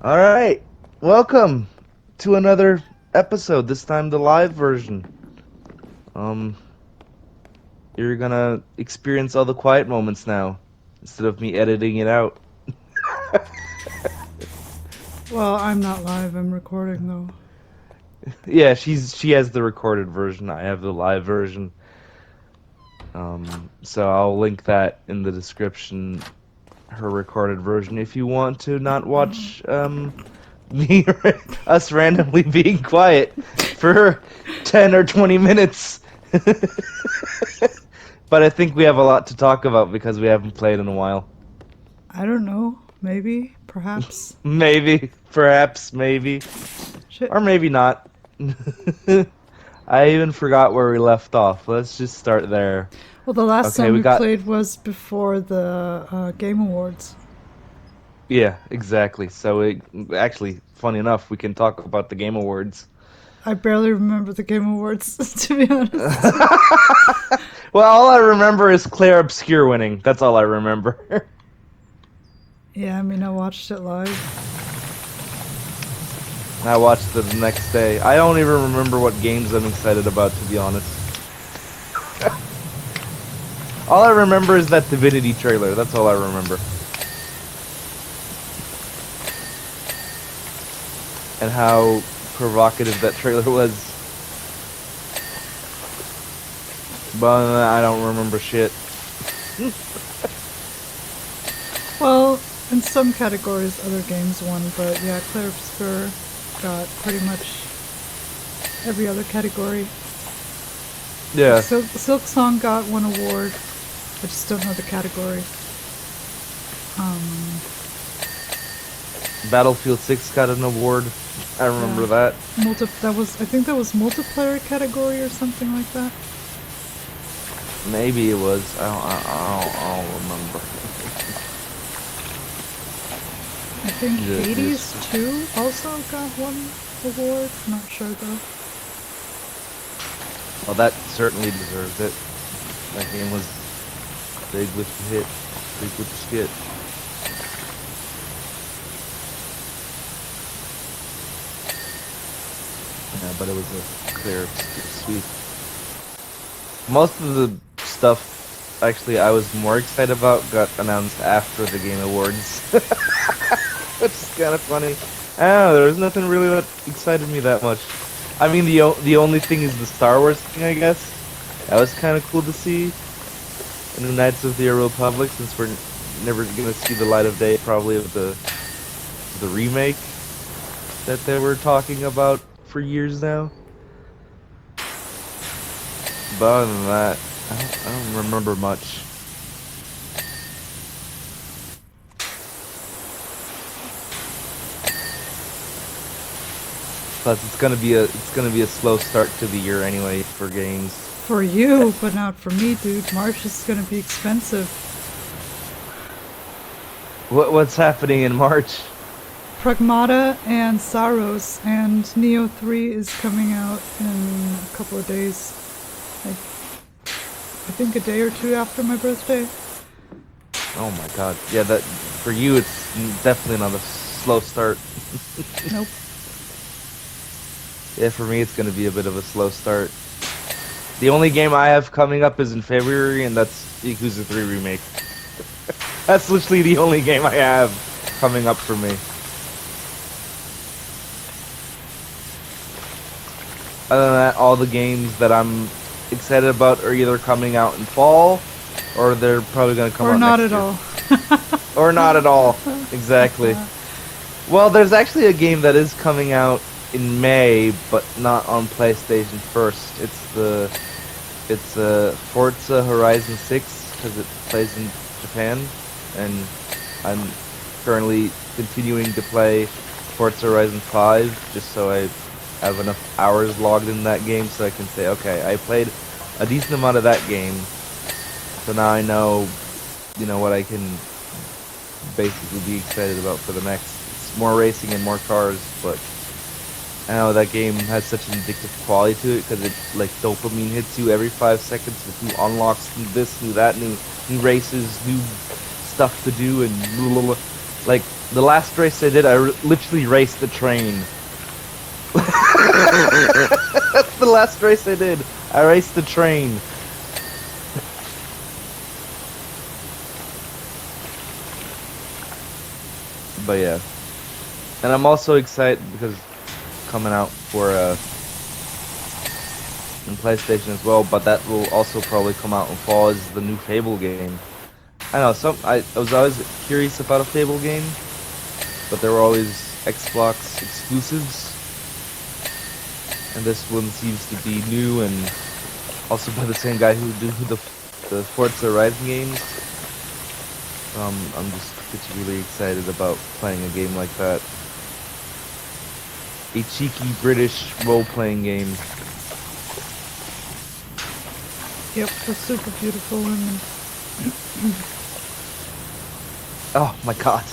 All right, welcome to another episode. This time the live version. Um, you're gonna experience all the quiet moments now instead of me editing it out. Well, I'm not live, I'm recording though. Yeah, she has the recorded version. I have the live version. So I'll link that in the description. Her recorded version, if you want to not watch me us randomly being quiet for 10 or 20 minutes. But I think we have a lot to talk about because we haven't played in a while. I don't know. Maybe. Perhaps. Maybe, perhaps, maybe, Shit. or maybe not. I even forgot where we left off. Let's just start there. Well, the last Okay, time we we got. played was before the Game Awards. Yeah, exactly. So, actually, funny enough, we can talk about the Game Awards. I barely remember the Game Awards, to be honest. Well, all I remember is Claire Obscure winning. That's all I remember. Yeah, I mean, I watched it live. I watched it the next day. I don't even remember what games I'm excited about, to be honest. All I remember is that Divinity trailer. That's all I remember. And how provocative that trailer was. But I don't remember shit. Well, in some categories, other games won, but yeah, Claire Obscur got pretty much every other category. Yeah. Silk Song got one award. I just don't know the category. Battlefield 6 got an award. I remember that. I think that was multiplayer category or something like that. Maybe it was. I don't remember. I think Yeah, Hades 2 also got one award. Not sure though. Well, that certainly deserves it. That game was big with the hit, big with the skit. Yeah, but it was a clear sweep. Most of the stuff, actually, I was more excited about got announced after the Game Awards. Which is kind of funny. I don't know, there was nothing really that excited me that much. I mean, the only thing is the Star Wars thing, I guess. That was kind of cool to see. In the Knights of the Old Republic, since we're never gonna see the light of day, probably, of the remake that they were talking about for years now. But other than that, I don't remember much. Plus, it's gonna be a slow start to the year anyway for games. For you, but not for me, dude. March is gonna be expensive. What's happening in March? Pragmata and Saros and Neo 3 is coming out in a couple of days. Like, I think a day or two after my birthday. Oh my god. Yeah, that for you it's definitely not a slow start. Nope. Yeah, for me it's gonna be a bit of a slow start. The only game I have coming up is in February, and that's Yakuza 3 Remake. That's literally the only game I have coming up for me. Other than that, all the games that I'm excited about are either coming out in fall, or they're probably gonna come Or out not next at year. all. Or not at all. Exactly. Well, there's actually a game that is coming out in May, but not on PlayStation first. It's Forza Horizon 6 because it plays in Japan, and I'm currently continuing to play Forza Horizon 5 just so I have enough hours logged in that game so I can say, okay, I played a decent amount of that game, so now I know, what I can basically be excited about for the next. It's more racing and more cars, but I know that game has such an addictive quality to it because it like dopamine hits you every 5 seconds with new unlocks, new this, new that, new races, new stuff to do, and blah, blah, blah. Like The last race I did, literally raced the train. That's the last race I did. I raced the train. But yeah. And I'm also excited because coming out for in PlayStation as well, but that will also probably come out in fall is the new Fable game. I know I was always curious about a Fable game, but they were always Xbox exclusives. And this one seems to be new and also by the same guy who do the Forza Horizon games. I'm just particularly excited about playing a game like that. A cheeky British role-playing game. Yep, the super beautiful women. Oh my god.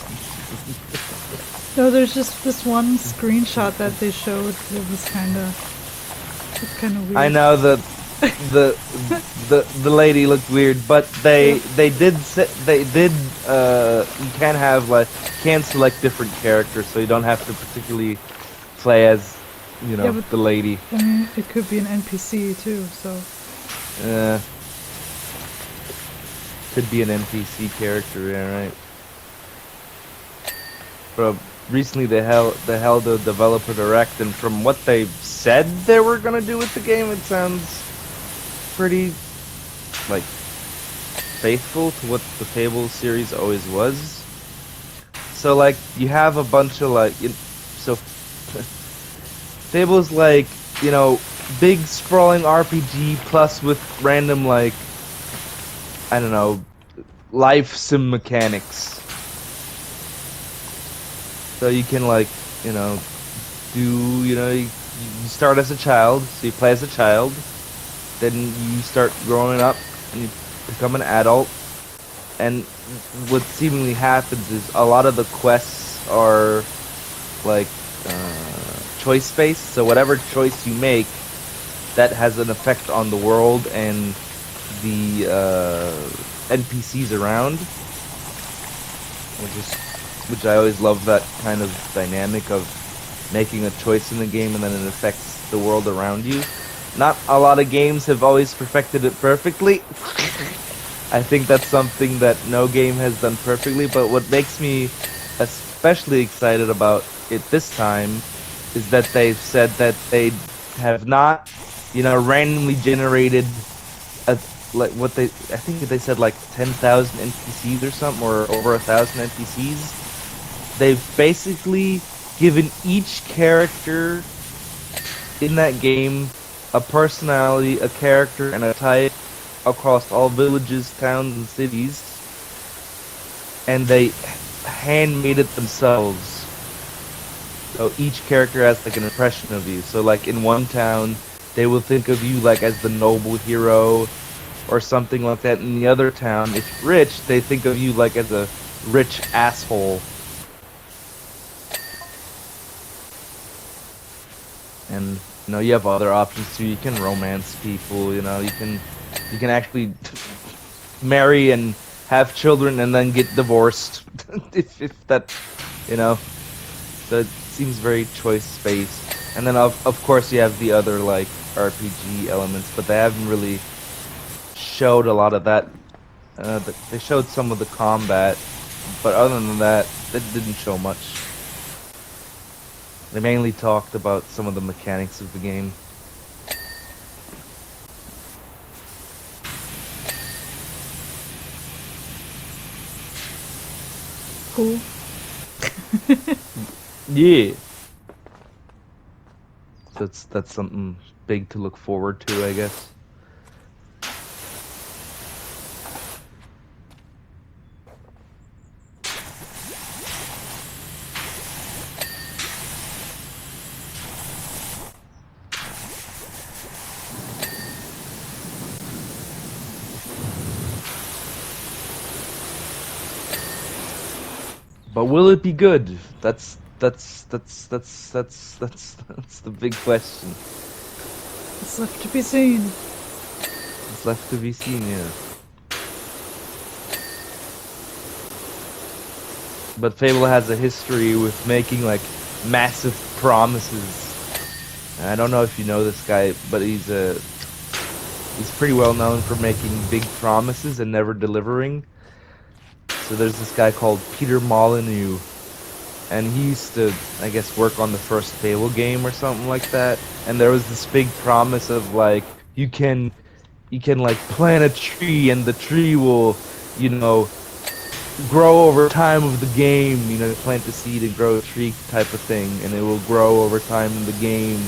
No, there's just this one screenshot that they showed. It was kind of weird. I know the lady looked weird, but they did you can have can select different characters, so you don't have to particularly play as the lady. I mean, it could be an NPC too, so. Could be an NPC character, yeah, right. But recently they held a developer direct, and from what they said they were gonna do with the game, it sounds pretty faithful to what the Fable series always was. So you have a bunch of Fable's big sprawling RPG plus with random I don't know, life sim mechanics. So you can you start as a child, so you play as a child, then you start growing up and you become an adult, and what seemingly happens is a lot of the quests are choice based, so whatever choice you make, that has an effect on the world and the NPCs around, which I always love, that kind of dynamic of making a choice in the game and then it affects the world around you. Not a lot of games have always perfected it perfectly. I think that's something that no game has done perfectly, but what makes me especially excited about it this time is that they've said that they have not, randomly generated I think they said 10,000 NPCs or something, or over 1,000 NPCs. They've basically given each character in that game a personality, a character, and a type across all villages, towns, and cities, and they handmade it themselves. So each character has an impression of you. So in one town, they will think of you as the noble hero or something like that. In the other town, if rich, they think of you as a rich asshole. And you have other options too. You can romance people. You can actually marry and have children and then get divorced. if that, so it seems very choice based. And then of course you have the other RPG elements, but they haven't really showed a lot of that. They showed some of the combat, but other than that, they didn't show much. They mainly talked about some of the mechanics of the game. Cool. Yeah. So that's something big to look forward to, I guess. But will it be good? That's the big question. It's left to be seen. It's left to be seen, yeah. But Fable has a history with making like massive promises. And I don't know if you know this guy, but he's pretty well known for making big promises and never delivering. So there's this guy called Peter Molyneux, and he used to, I guess, work on the first Fable game or something like that. And there was this big promise of like you can like plant a tree and the tree will, you know, grow over time of the game. You know, plant the seed and grow a tree type of thing, and it will grow over time in the game.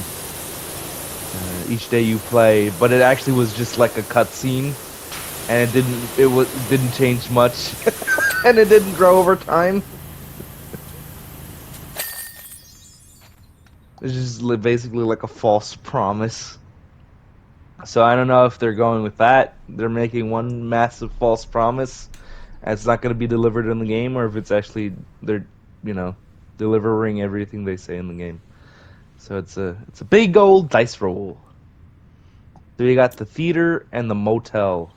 Each day you play, but it actually was just like a cutscene, and it didn't change much, and it didn't grow over time. It's just basically like a false promise. So I don't know if they're going with that. They're making one massive false promise, and it's not going to be delivered in the game, or if it's actually they're, you know, delivering everything they say in the game. So it's a big old dice roll. So we got the theater and the motel.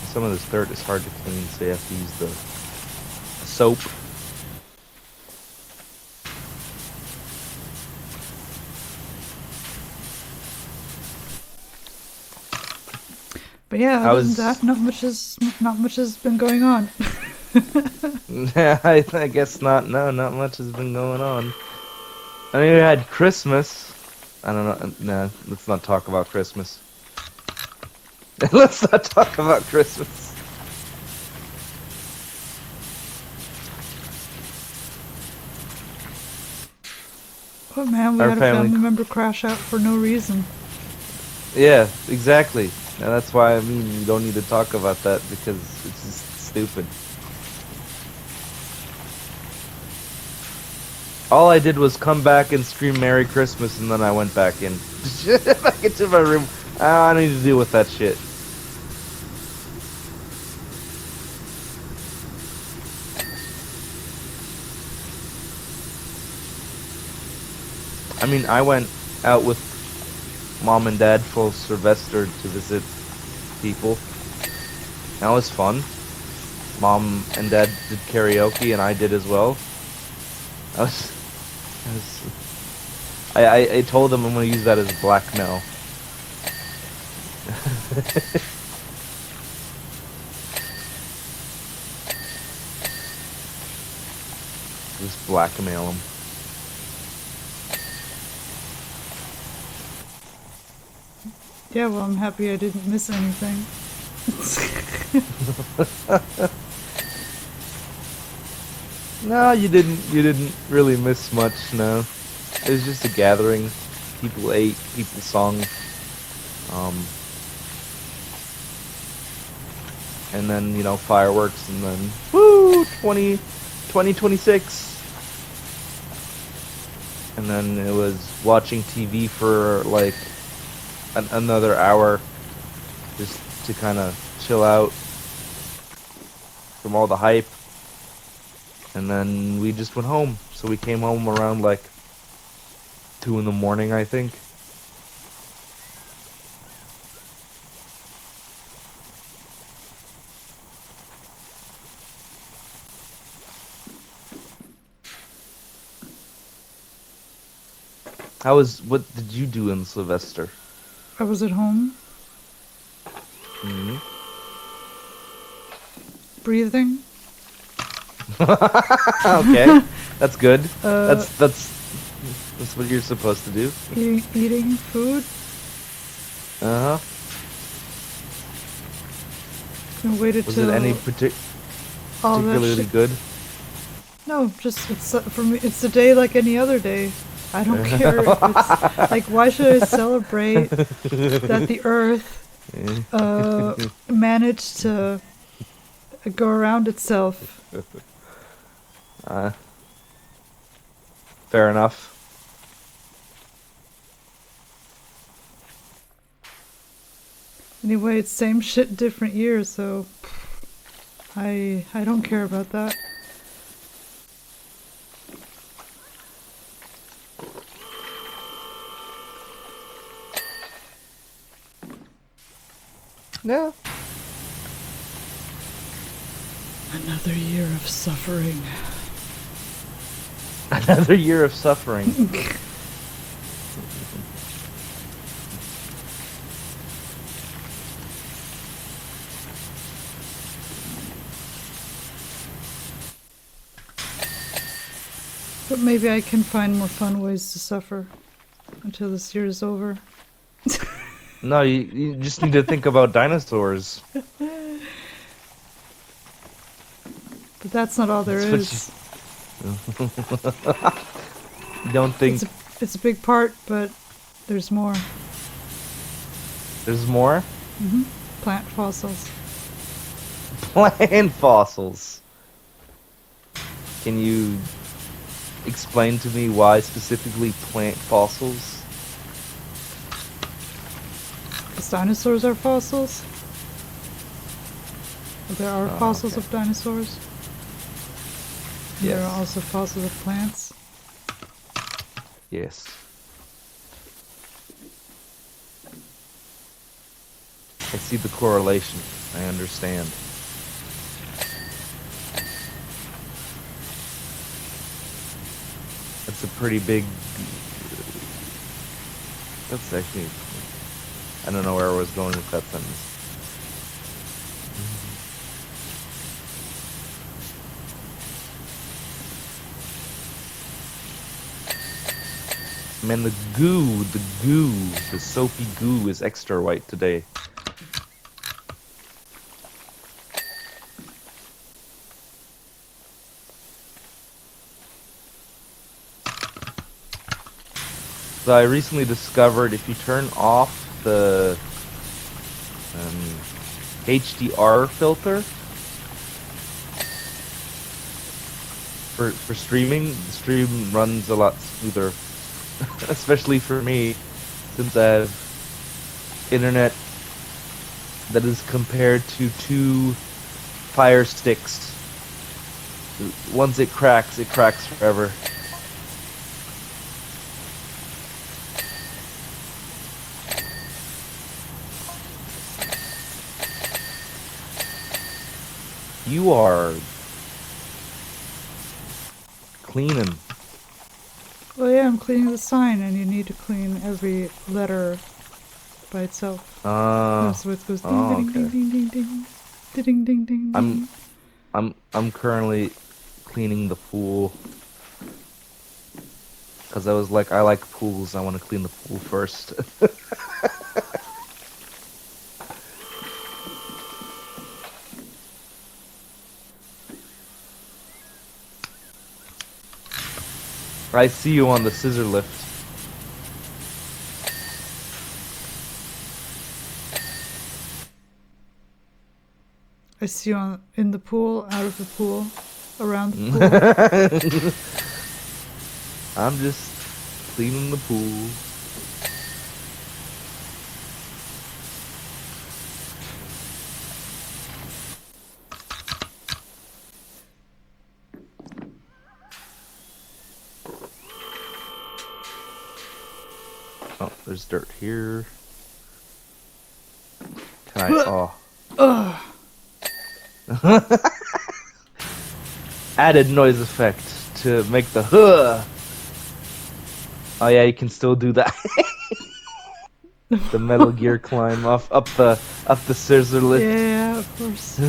Some of this dirt is hard to clean, so you have to use the soap. But yeah, I other than was, that, not much has been going on. I guess not. No, not much has been going on. I mean, we had Christmas. I don't know. No, let's not talk about Christmas. Let's not talk about Christmas. Oh man, we Our had a family member crash out for no reason. Yeah, exactly. And that's why I mean you don't need to talk about that because it's just stupid. All I did was come back and scream Merry Christmas, and then I went back in. Back into my room. I don't need to deal with that shit. I mean, I went out with Mom and Dad for Sylvester to visit people. That was fun. Mom and Dad did karaoke, and I did as well. I told them I'm gonna use that as blackmail. Just blackmail them. Yeah, well, I'm happy I didn't miss anything. No, you didn't. You didn't really miss much. No, it was just a gathering. People ate. People sung. And then fireworks, and then woo, 2026. And then it was watching TV for like another hour, just to kind of chill out from all the hype. And then we just went home. So we came home around like 2 in the morning, I think. What did you do in Sylvester? I was at home. Mm-hmm. Breathing. Okay, that's good. Uh, That's what you're supposed to do. Eating food. Uh huh. And waited Was till it any all that particularly shit. good? No, just it's for me. It's a day like any other day. I don't care. It's like, why should I celebrate that the Earth managed to go around itself? Fair enough. Anyway, it's same shit, different year. So I don't care about that. Yeah. Another year of suffering. Another year of suffering. But maybe I can find more fun ways to suffer until this year is over. No, you just need to think about dinosaurs. But that's not all there That's what is. you don't think It's a big part, but there's more. there's more? Plant fossils. Plant fossils. Can you explain to me why specifically plant fossils? Because dinosaurs are fossils. There are fossils okay. of dinosaurs. And Yes. there are also fossils of plants. Yes. I see the correlation. I understand. That's a pretty big... That's actually... I don't know where I was going with that sentence. Man, the soapy goo is extra white today. So I recently discovered if you turn off the HDR filter for streaming, the stream runs a lot smoother. Especially for me, since I have internet that is compared to two fire sticks. Once it cracks forever. You are cleaning. Oh yeah, I'm cleaning the sign, and you need to clean every letter by itself. So it goes ding ding okay. ding ding ding ding ding ding ding. I'm currently cleaning the pool because I was like, I like pools. I want to clean the pool first. I see you on the scissor lift. I see you in the pool, out of the pool, around the pool. I'm just cleaning the pool. Oh, there's dirt here. Can I? Oh. Added noise effect to make the huh. Oh yeah, you can still do that. The Metal Gear climb up the scissor lift. Yeah, of course.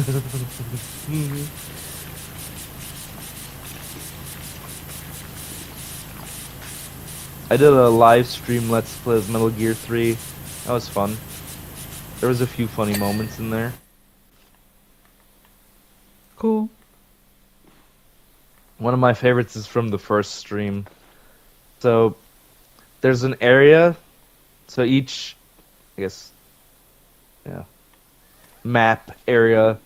I did a live stream Let's Play of Metal Gear 3. That was fun. There was a few funny moments in there. Cool. One of my favorites is from the first stream. So, there's an area. So each, I guess, yeah, map area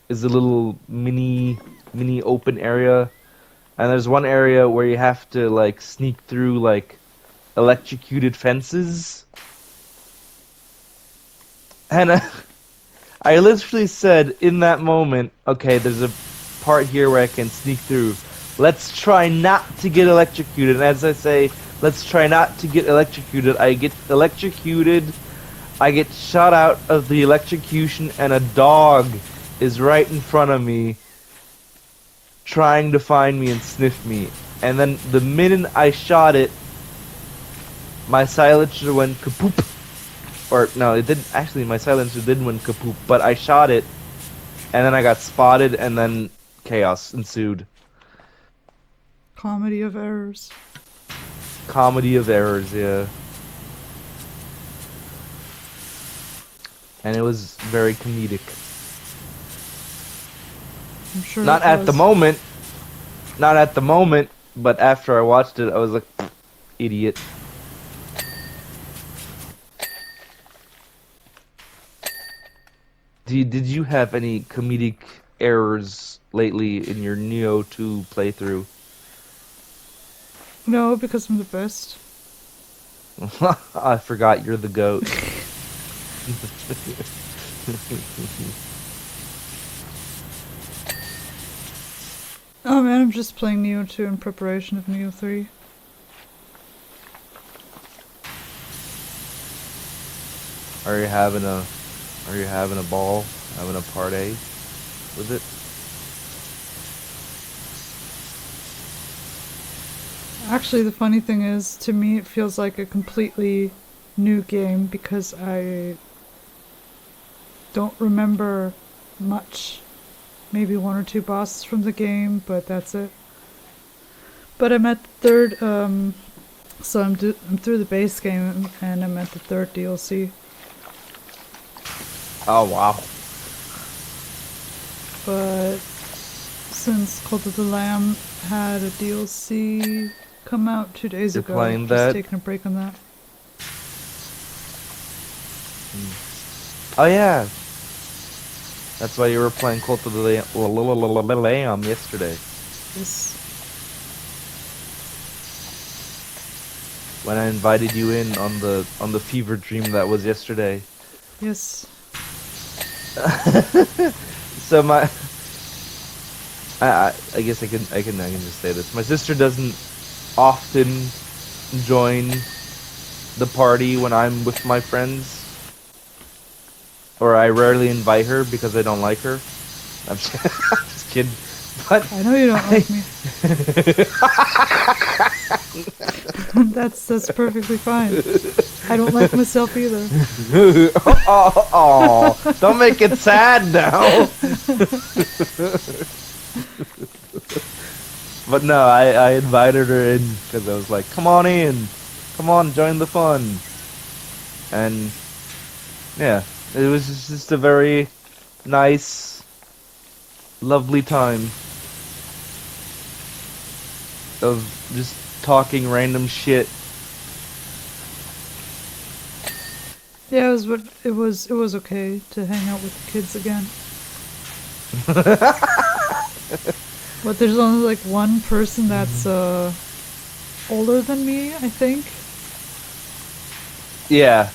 is a little mini open area. And there's one area where you have to, like, sneak through, like, electrocuted fences. And I literally said in that moment, okay, there's a part here where I can sneak through. Let's try not to get electrocuted. And as I say, let's try not to get electrocuted, I get electrocuted. I get shot out of the electrocution, and a dog is right in front of me, trying to find me and sniff me. And then the minute I shot it, my silencer went kapoop. Or no, it didn't. Actually, my silencer didn't went kapoop, but I shot it, and then I got spotted, and then chaos ensued. Comedy of errors. Comedy of errors, yeah. And it was very comedic. I'm sure Not it at the was. moment. Not at the moment, but after I watched it, I was like, idiot. Did you have any comedic errors lately in your Neo 2 playthrough? No, because I'm the best. I forgot you're the goat. Oh man, I'm just playing Neo 2 in preparation of Neo 3. Are you having a ball? Having a party with it? Actually, the funny thing is, to me it feels like a completely new game because I don't remember much. Maybe one or two bosses from the game, but that's it. But I'm at the third, so I'm through the base game and I'm at the third DLC. Oh wow. But since Cult of the Lamb had a DLC come out 2 days You're ago, playing I'm that? just taking a break on that. Oh yeah. That's why you were playing Cult of the Lamb yesterday. This, When I invited you in on the fever dream that was yesterday. yes. So I guess I can just say this. My sister doesn't often join the party when I'm with my friends, or I rarely invite her because I don't like her. I'm just kidding. But I know you don't like me. That's perfectly fine. I don't like myself either. oh, don't make it sad now. But no, I invited her in because I was like, come on in. Come on, join the fun. And yeah, it was just a very nice, lovely time of just talking random shit. Yeah, it was okay to hang out with the kids again. But there's only like one person that's older than me, I think. Yeah.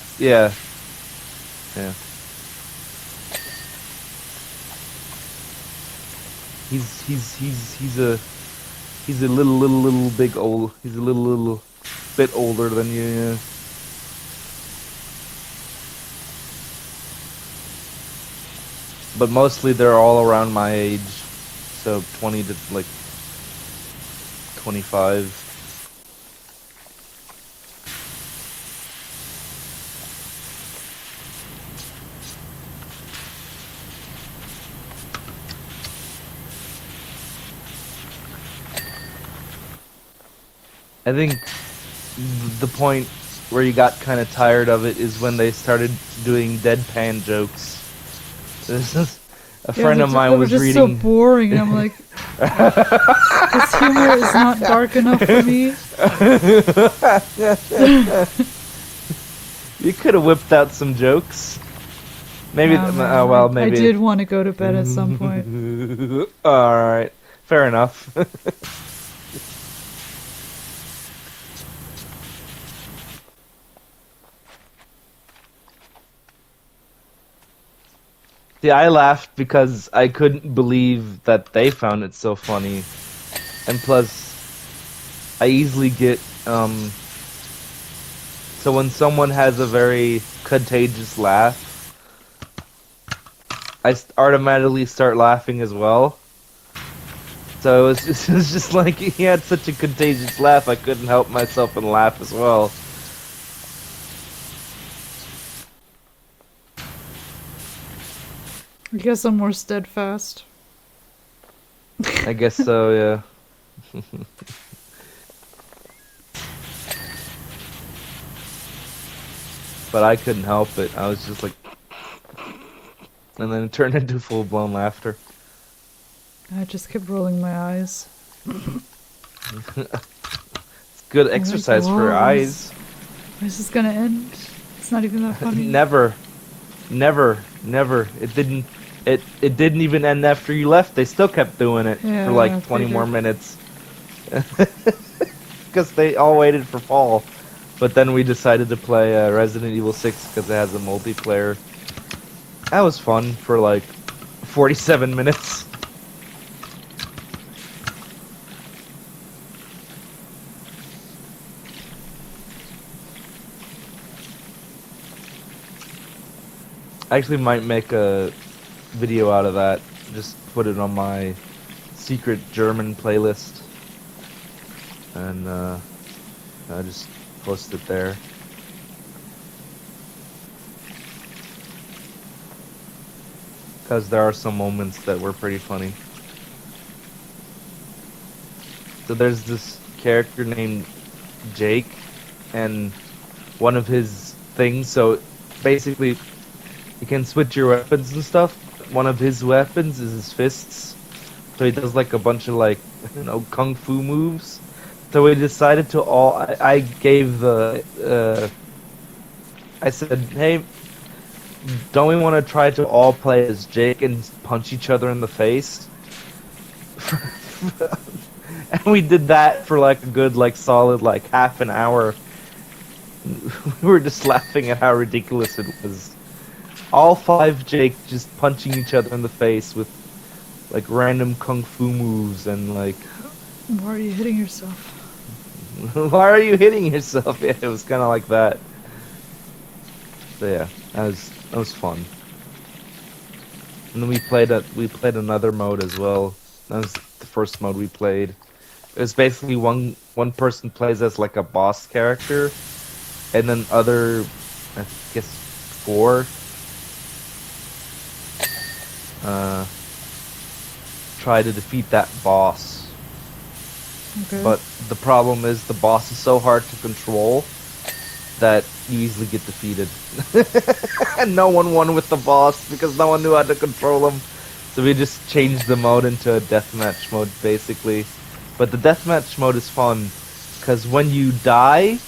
He's a little big old. He's a little bit older than you. Yeah. But mostly they're all around my age, so 20 to like 25. I think the point where you got kind of tired of it is when they started doing deadpan jokes. This is a friend of mine was just reading. so boring. And I'm like, this humor is not dark enough for me. You could have whipped out some jokes. Maybe. Nah, man, Well, maybe. I did want to go to bed at some point. All right, fair enough. See, I laughed because I couldn't believe that they found it so funny, and plus, I easily get So when someone has a very contagious laugh, automatically start laughing as well. So it was just like he had such a contagious laugh, I couldn't help myself and laugh as well. I guess I'm more steadfast. I guess so, yeah. But I couldn't help it. I was just like, and then it turned into full-blown laughter. I just kept rolling my eyes. It's good exercise for your eyes. Is this gonna end? It's not even that funny. Never, never. It didn't even end after you left. They still kept doing it Yeah, for like 20 more minutes. Because they all waited for fall. But then we decided to play Resident Evil 6 because it has a multiplayer. That was fun for like 47 minutes. I actually might make a video out of that. Just put it on my secret German playlist. And I just post it there. Because there are some moments that were pretty funny. So there's this character named Jake, and one of his things, so basically you can switch your weapons and stuff. One of his weapons is his fists. So he does like a bunch of like, kung fu moves. So we decided to all, I gave the, I said, hey, don't we want to try to all play as Jake and punch each other in the face? And we did that for like a good, like solid, like half an hour. We were just laughing at how ridiculous it was. All 5 Jake just punching each other in the face with like random kung fu moves and like. Why are you hitting yourself? Why are you hitting yourself? Yeah, it was kind of like that. So yeah, that was fun. And then we played another mode as well. That was the first mode we played. It was basically one person plays as like a boss character, and then other, I guess 4 try to defeat that boss. Okay. But the problem is the boss is so hard to control that you easily get defeated. And no one won with the boss because no one knew how to control him. So we just changed the mode into a deathmatch mode, basically. But the deathmatch mode is fun because when you die,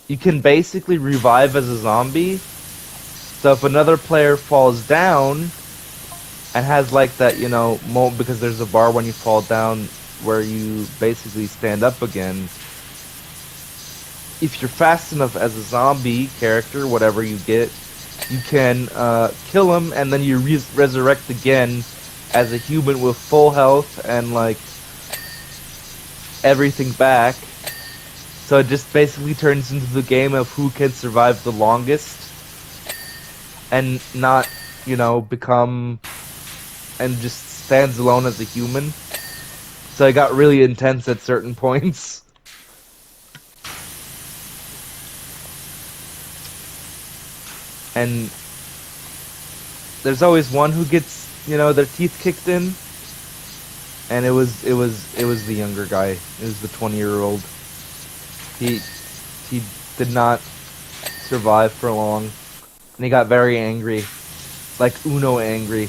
you can basically revive as a zombie. So if another player falls down and has like that, moment, because there's a bar when you fall down where you basically stand up again. If you're fast enough as a zombie character, whatever you get, you can kill him, and then you resurrect again as a human with full health and like everything back. So it just basically turns into the game of who can survive the longest and not, become and just stands alone as a human. So it got really intense at certain points. And there's always one who gets, their teeth kicked in. And it was the younger guy. It was the 20-year-old. He did not survive for long. And he got very angry. Like Uno angry.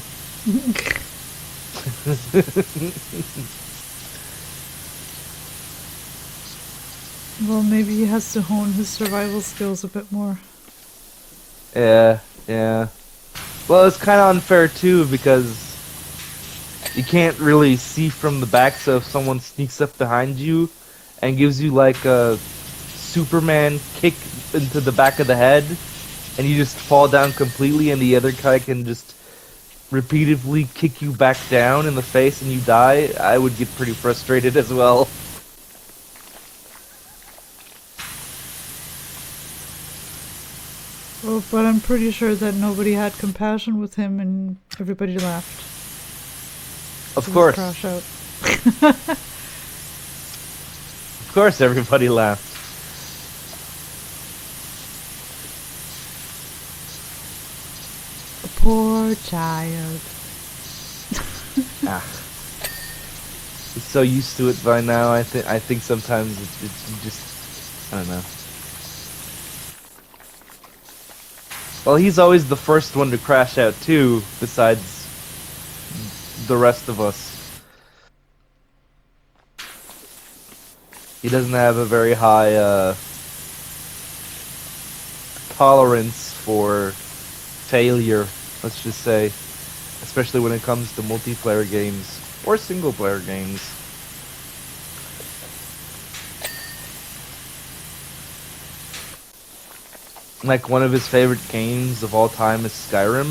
Well, maybe he has to hone his survival skills a bit more. Yeah. Well, it's kind of unfair too because you can't really see from the back, so if someone sneaks up behind you and gives you like a Superman kick into the back of the head and you just fall down completely and the other guy can just repeatedly kick you back down in the face and you die, I would get pretty frustrated as well. Oh, but I'm pretty sure that nobody had compassion with him and everybody laughed. Of It was course. Crash Out. Of course everybody laughed. A poor child. Ah. He's so used to it by now. I think sometimes it's you just I don't know. Well, he's always the first one to crash out too, besides the rest of us. He doesn't have a very high tolerance for failure, let's just say, especially when it comes to multiplayer games or single player games. Like, one of his favorite games of all time is Skyrim,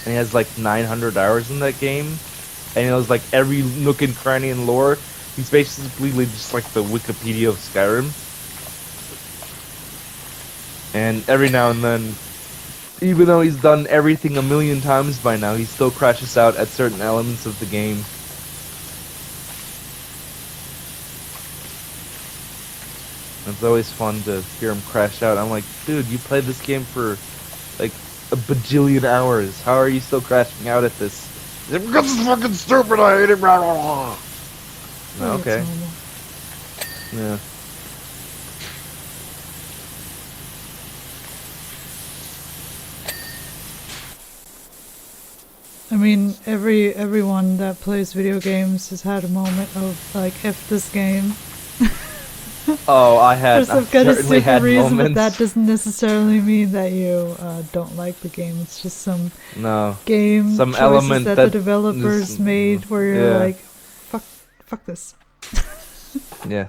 and he has like 900 hours in that game, and he knows like every nook and cranny and lore. He's basically just like the Wikipedia of Skyrim. And every now and then, even though he's done everything a million times by now, he still crashes out at certain elements of the game. It's always fun to hear him crash out. I'm like, dude, you played this game for like a bajillion hours. How are you still crashing out at this? He's like, because it's fucking stupid, I hate it. Blah, blah, blah. Oh, Okay. that's normal. Yeah. I mean, everyone that plays video games has had a moment of like, F this game. Oh, I For some kind of certainly stupid had reason, moments. but that doesn't necessarily mean that you don't like the game. It's just some No. game Some choices element that that the developers is- made where you're yeah. like, fuck this. Yeah.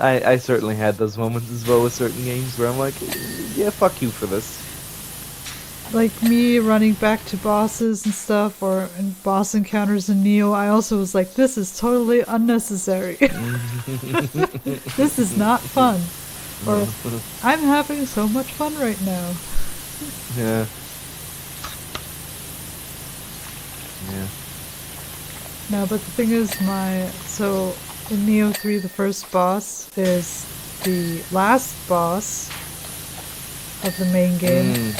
I certainly had those moments as well with certain games where I'm like, yeah, fuck you for this. Like me running back to bosses and stuff, or in boss encounters in Neo, I also was like, this is totally unnecessary. This is not fun. Or, I'm having so much fun right now. Yeah. Yeah. No, but the thing is, so in Neo 3, the first boss is the last boss of the main game.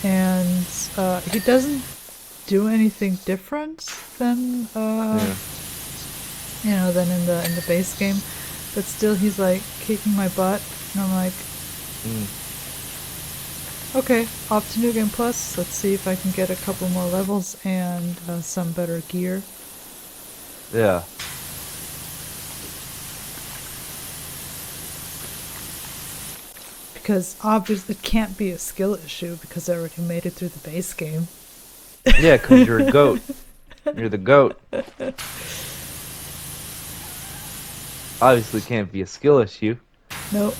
And he doesn't do anything different than than in the base game, but still he's like kicking my butt, and I'm like, okay, off to New Game Plus. Let's see if I can get a couple more levels and some better gear. Yeah. Because obviously it can't be a skill issue because I already made it through the base game. Yeah, because you're a goat. You're the goat. Obviously can't be a skill issue. Nope.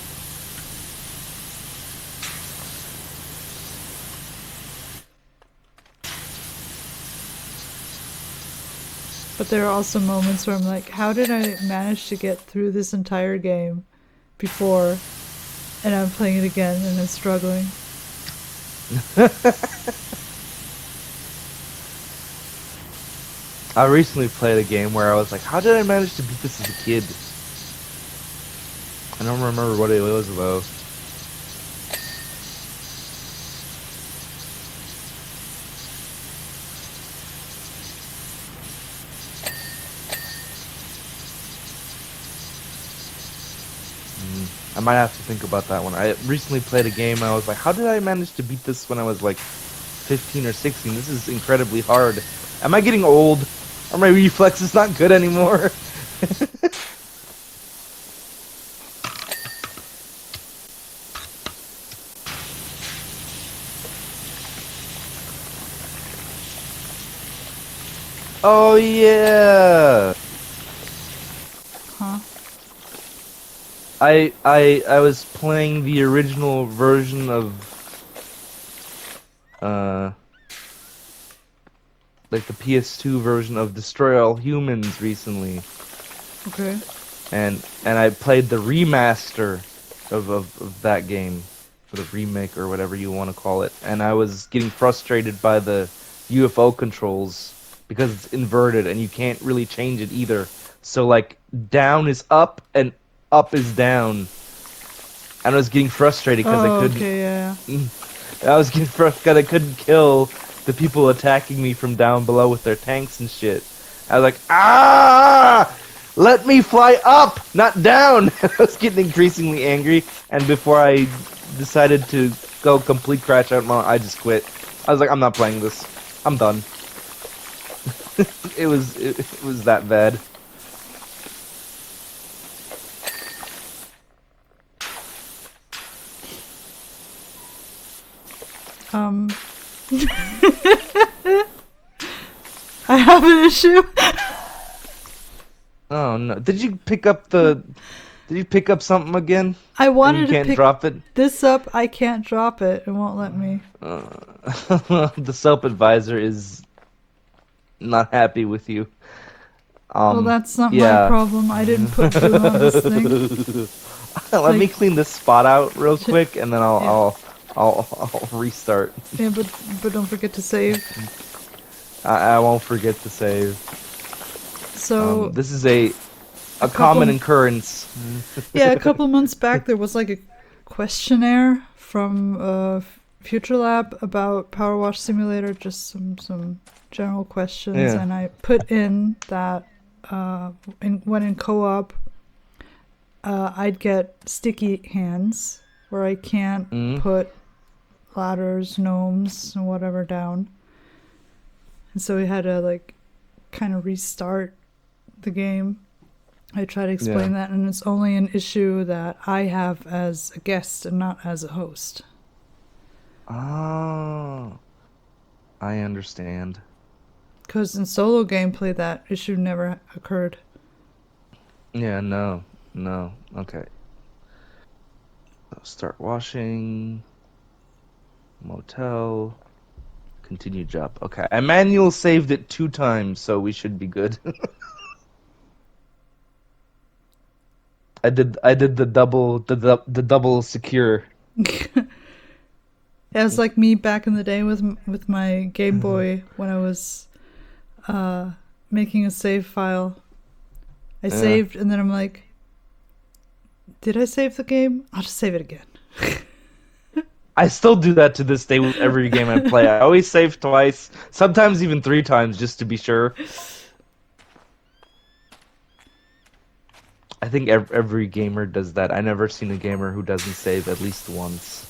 But there are also moments where I'm like, how did I manage to get through this entire game before, and I'm playing it again and I'm struggling? I recently played a game where I was like, how did I manage to beat this as a kid? I don't remember what it was though. I might have to think about that one. I recently played a game and I was like, how did I manage to beat this when I was like 15 or 16? This is incredibly hard. Am I getting old? Are my reflexes not good anymore? Oh yeah. Huh? I was playing the original version of like the PS2 version of Destroy All Humans recently. Okay. And I played the remaster of that game. for the remake or whatever you want to call it, and I was getting frustrated by the UFO controls because it's inverted and you can't really change it either. So like down is up and up is down, and I was getting frustrated because I Oh, couldn't. okay, yeah. I was getting frustrated. I couldn't kill the people attacking me from down below with their tanks and shit. I was like, ah! Let me fly up, not down. I was getting increasingly angry, and before I decided to go complete crash out mode, I just quit. I was like, I'm not playing this. I'm done. It was that bad. Um, I have an issue. Oh no! Did you pick up the? Did you pick up something again? I And you wanted to can't pick drop it. this up. I can't drop it. It won't let me. The soap advisor is not happy with you. Well, that's not my Yeah. problem. I didn't put glue on this thing. Let me Like, clean this spot out real Sh- quick, and then yeah, I'll restart. yeah, but don't forget to save. I won't forget to save. So This is a a common couple, occurrence. yeah, a couple months back there was like a questionnaire from Future Lab about Power Wash Simulator, just some general questions, Yeah. and I put in that when in co-op, I'd get sticky hands where I can't Mm. put ladders, gnomes, and whatever down, and so we had to like kind of restart the game. I try to explain Yeah. that, and it's only an issue that I have as a guest and not as a host. Oh, I understand. Because in solo gameplay, that issue never occurred. Yeah. No. No. Okay. Start washing. Motel. Continue job. Okay. I manual saved it 2 times, so we should be good. I did the double secure. It was like me back in the day with my Game Boy when I was making a save file. I saved, and then I'm like, did I save the game? I'll just save it again. I still do that to this day with every game I play. I always save twice, sometimes even 3 times, just to be sure. I think every gamer does that. I never seen a gamer who doesn't save at least once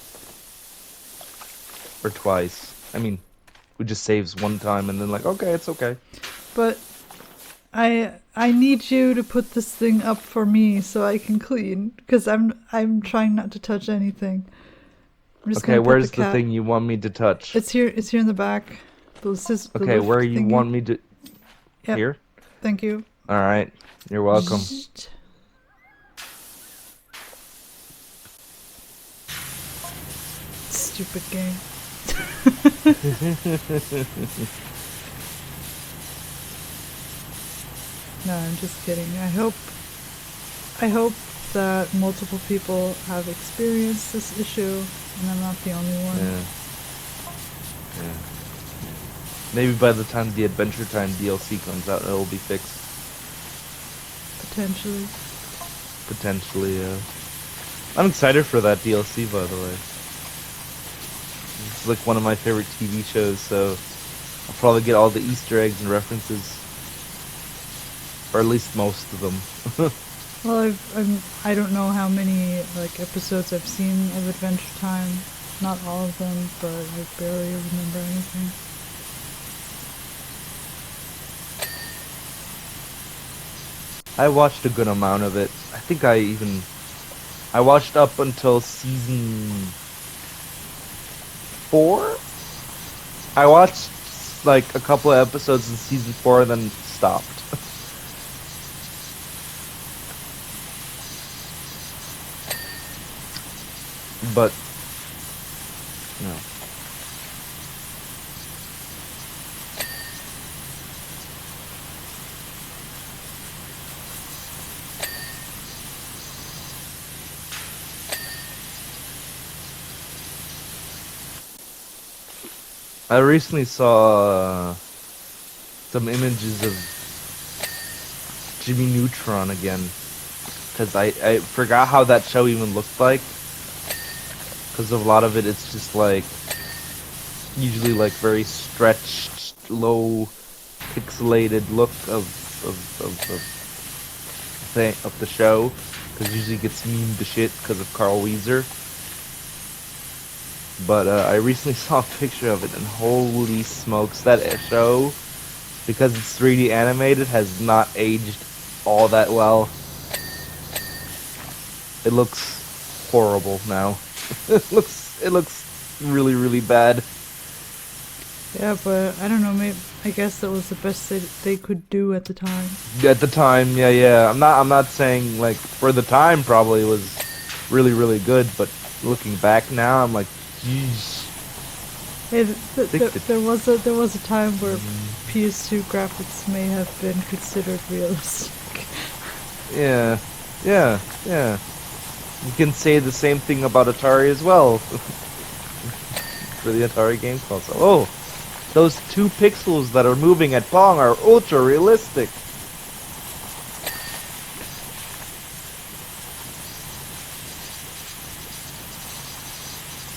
or twice. I mean, who just saves one time and then like, okay, it's okay. But I need you to put this thing up for me so I can clean, because I'm trying not to touch anything. I'm just Okay, gonna pet where's the the cat. thing you want me to touch? It's here in the back. The Okay, lift where you thingy. want me to... Yep. Here? Thank you. Alright, you're welcome. Stupid game. No, I'm just kidding. I hope that multiple people have experienced this issue and I'm not the only one. Yeah. Yeah. Maybe by the time the Adventure Time DLC comes out, it'll be fixed. Potentially. Potentially, yeah. I'm excited for that DLC, by the way. It's like one of my favorite TV shows, so I'll probably get all the Easter eggs and references. Or at least most of them. Well, I don't know how many like episodes I've seen of Adventure Time. Not all of them, but I barely remember anything. I watched a good amount of it. I think I watched up until season 4? I watched like a couple of episodes in season 4 and then stopped. But no. I recently saw some images of Jimmy Neutron again, because I forgot how that show even looked like. Because of a lot of it, it's just like usually like very stretched, low, pixelated look of the show. Because usually it gets memed to shit because of Carl Weezer. But I recently saw a picture of it, and holy smokes, that show, because it's 3D animated, has not aged all that well. It looks horrible now. it looks really, really bad. Yeah, but I don't know. Maybe I guess that was the best they could do at the time. At the time, yeah. I'm not saying like for the time probably it was really, really good, but looking back now, I'm like, geez. Hey, Think that, there was a time where mm, PS2 graphics may have been considered realistic. yeah, yeah. You can say the same thing about Atari as well for the Atari game console. Oh, those 2 pixels that are moving at Pong are ultra realistic.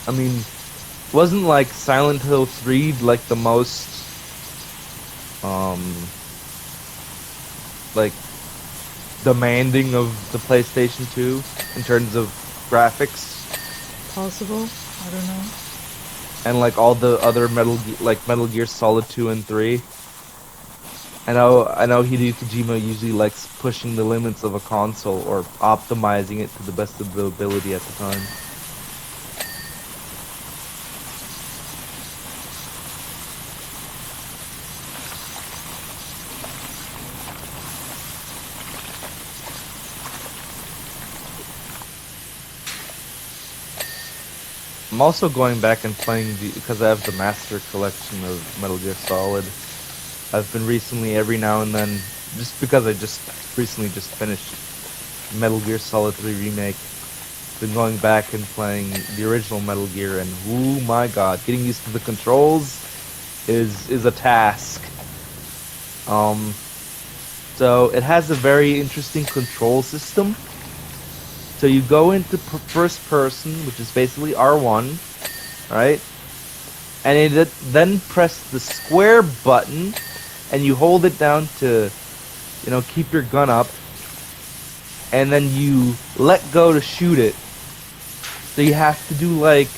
I mean, wasn't like Silent Hill 3 like the most um like demanding of the PlayStation 2 in terms of graphics, Possible? I don't know. and like all the other Metal Gear Solid 2 and 3. I know Hideo Kojima usually likes pushing the limits of a console or optimizing it to the best of the ability at the time. I'm also going back and playing because I have the Master Collection of Metal Gear Solid. I've been recently every now and then, just because I just recently just finished Metal Gear Solid 3 Remake, been going back and playing the original Metal Gear, and oh my god, getting used to the controls is a task. Um, so it has a very interesting control system. So you go into first person, which is basically R1, right? And then press the square button, and you hold it down to, keep your gun up, and then you let go to shoot it. So you have to do like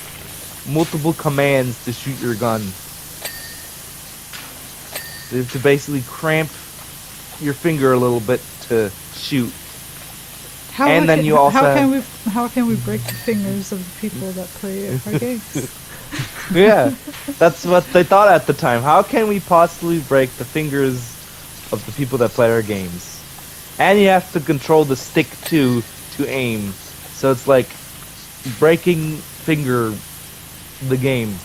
multiple commands to shoot your gun. You have to basically cramp your finger a little bit to shoot. And then you also how can we break the fingers of the people that play our games? Yeah, that's what they thought at the time. How can we possibly break the fingers of the people that play our games? And you have to control the stick too to aim. So it's like breaking finger the game.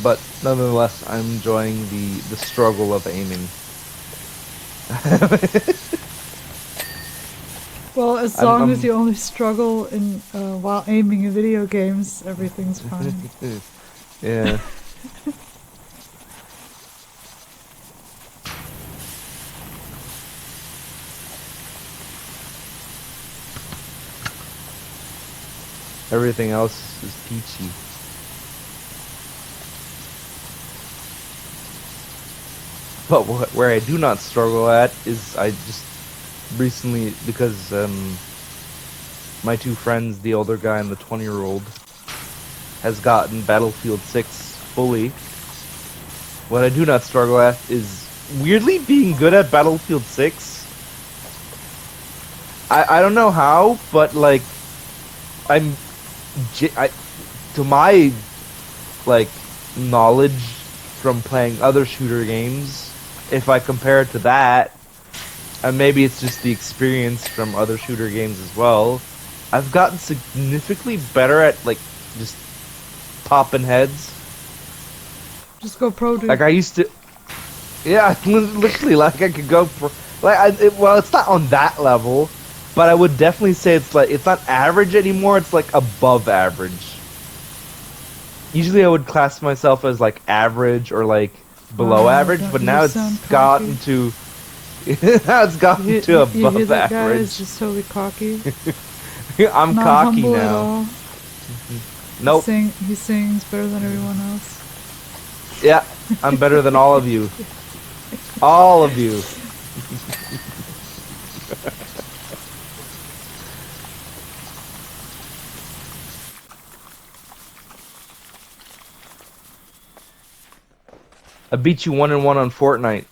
But nonetheless, I'm enjoying the struggle of aiming. Well, as long as you only struggle in while aiming in video games, everything's fine. Yeah. Everything else is peachy. But where I do not struggle at is I just recently, because my 2 friends, the older guy and the 20-year-old, has gotten Battlefield 6 fully. What I do not struggle at is weirdly being good at Battlefield 6. I don't know how, but like to my like knowledge from playing other shooter games, if I compare it to that, and maybe it's just the experience from other shooter games as well, I've gotten significantly better at like just popping heads. Just go pro, dude. Like I used to. Yeah, literally, like I could go for like well, it's not on that level, but I would definitely say it's like it's not average anymore. It's like above average. Usually, I would class myself as like average or like below Wow, average, don't but you now sound it's cocky? gotten to now it's gotten to You hear above that guy is average. just totally cocky. I'm Not cocky humble at now. all. Nope. He sings better than everyone else. Yeah, I'm better than all of you. All of you. I beat you 1-1 on Fortnite.